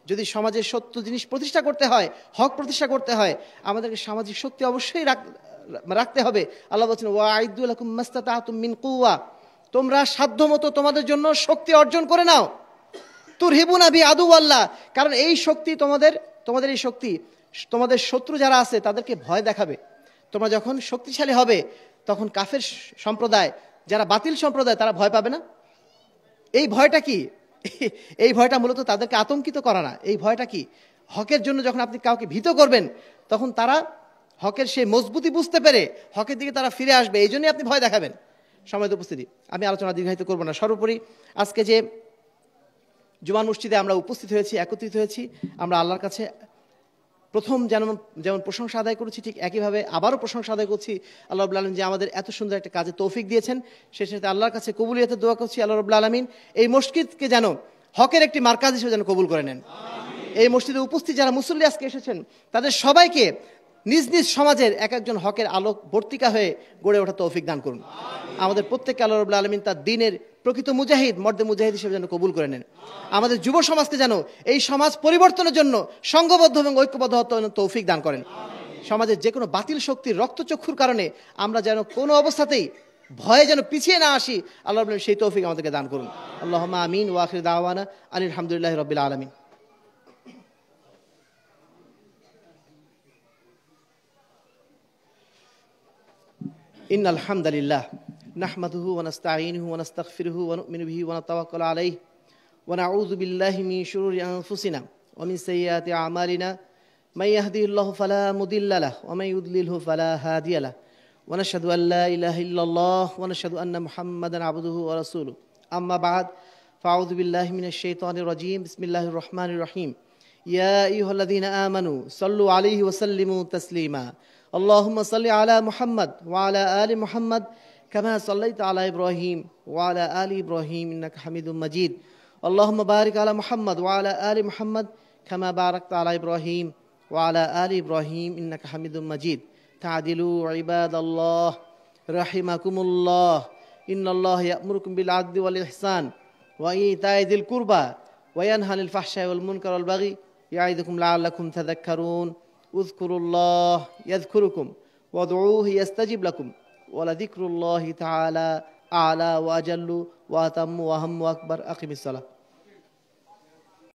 যদি সমাজের সত্য জিনিস প্রতিষ্ঠা করতে হয়, হক প্রতিষ্ঠা করতে হয়, আমাদেরকে সামাজিক শক্তি অবশ্যই রাখতে হবে। আল্লাহ বলছেন, ওয়াইদু লাকুম মাসতাতাতুম মিন কুওয়া, তোমরা সাধ্যমতো তোমাদের জন্য শক্তি অর্জন করে নাও। তুরহিবুনা বি আদুওয়াল্লাহ, কারণ এই শক্তি তোমাদের এই শক্তি তোমাদের শত্রু যারা আছে তাদেরকে ভয় দেখাবে। তোমরা যখন শক্তিশালী হবে, তখন কাফের সম্প্রদায়, যারা বাতিল সম্প্রদায়, তারা ভয় পাবে না। এই ভয়টা কি? এই ভয়টা মূলত তাদেরকে আতঙ্কিত করা না। এই ভয়টা কি? হকের জন্য যখন আপনি কাউকে ভীত করবেন, তখন তারা হকের সেই মজবুতি বুঝতে পেরে হকের দিকে তারা ফিরে আসবে, এই জন্যই আপনি ভয় দেখাবেন। সময়ের উপস্থিতি, আমি আলোচনা দীর্ঘায়িত করবো না। সর্বোপরি আজকে যে জুমান মসজিদে আমরা উপস্থিত হয়েছি, একত্রিত হয়েছি, আমরা আল্লাহর কাছে প্রথম যেমন প্রশংসা আদায় করেছি, ঠিক একইভাবে আবারও প্রশংসা আদায় করছি আল্লাহ রাব্বুল আলামিন যে আমাদের এত সুন্দর একটা কাজে তৌফিক দিয়েছেন। সেই সাথে আল্লাহর কাছে কবুলিয়তের দোয়া করছি, আল্লাহ রাব্বুল আলামিন এই মসজিদকে যেন হকের একটি মার্কাজ হিসেবে যেন কবুল করে নেন। এই মসজিদে উপস্থিত যারা মুসল্লি আজকে এসেছেন, তাদের সবাইকে নিজ নিজ সমাজের এক একজন হকের আলোক বর্তিকা হয়ে গড়ে ওঠা তৌফিক দান করুন। আমাদের প্রত্যেককে আল্লাহ রাব্বুল আলামিন তার দ্বীনের প্রকৃত মুজাহিদ, মর্দে মুজাহিদ হিসেবে যেন কবুল করে নেন। আমাদের যুব সমাজকে যেন এই সমাজ পরিবর্তনের জন্য সংঘবদ্ধ এবং ঐক্যবদ্ধ হতে তৌফিক দান করেন। সমাজের যে কোনো বাতিল শক্তির রক্তচক্ষুর কারণে আমরা যেন কোনো অবস্থাতেই ভয়ে যেন পিছিয়ে না আসি, আল্লাহ রাব্বুল আলামিন সেই তৌফিক আমাদেরকে দান করুন। আল্লাহুম্মা আমিন ওয়া আখির দাওয়ানা আনিল হামদুলিল্লাহি রাব্বিল আলামিন। ইন্নাল হামদালিল্লাহ নাহমাদুহু ওয়া নাস্তাঈনুহু ওয়া নাস্তাগফিরুহু ওয়া নু'মিনু বিহি ওয়া নাতাওয়াক্কালু আলাইহি ওয়া নাউযু বিল্লাহি মিন শুরুরি আনফুসিনা ওয়া মিন সাইয়্যাতি আ'মালিনা মান ইয়াহদিহিল্লাহু ফালা মুদিল্লা লাহু ওয়া মান ইউদ্লিলহু ফালা হাদিয়া লাহু ওয়া নাশহাদু আল লা ইলাহা ইল্লাল্লাহ ওয়া নাশহাদু আন্না মুহাম্মাদান আবদুহু ওয়া রাসূলুহু। আম্মা বা'দ, ফাআউযু বিল্লাহি মিনাশ শাইতানির রাজীম। বিসমিল্লাহির রহমানির রহিম। ইয়া আইয়ুহাল্লাযীনা আমানু সাল্লু আলাইহি ওয়া সাল্লিমু তাসলিমা। আল্লাহুম্মা সাল্লি আলা মুহাম্মাদ ওয়া আলা আলি মুহাম্মাদ كما صليت على إبراهيم وعلى آل إبراهيم إنك حميد مجيد اللهم بارك على محمد وعلى آل محمد كما باركت على إبراهيم وعلى آل إبراهيم إنك حميد مجيد تعدلوا عباد الله رحمكم الله إن الله يأمركم بالعدل والإحسان وإيتاء ذي القربى وينهى عن الفحشاء والمنكر والبغي يعظكم لعلكم تذكرون اذكروا الله يذكركم وادعوه يستجب لكم ولذكر الله تعالى أعلى وأجل وأتم وأهم وأكبر أقم الصلاة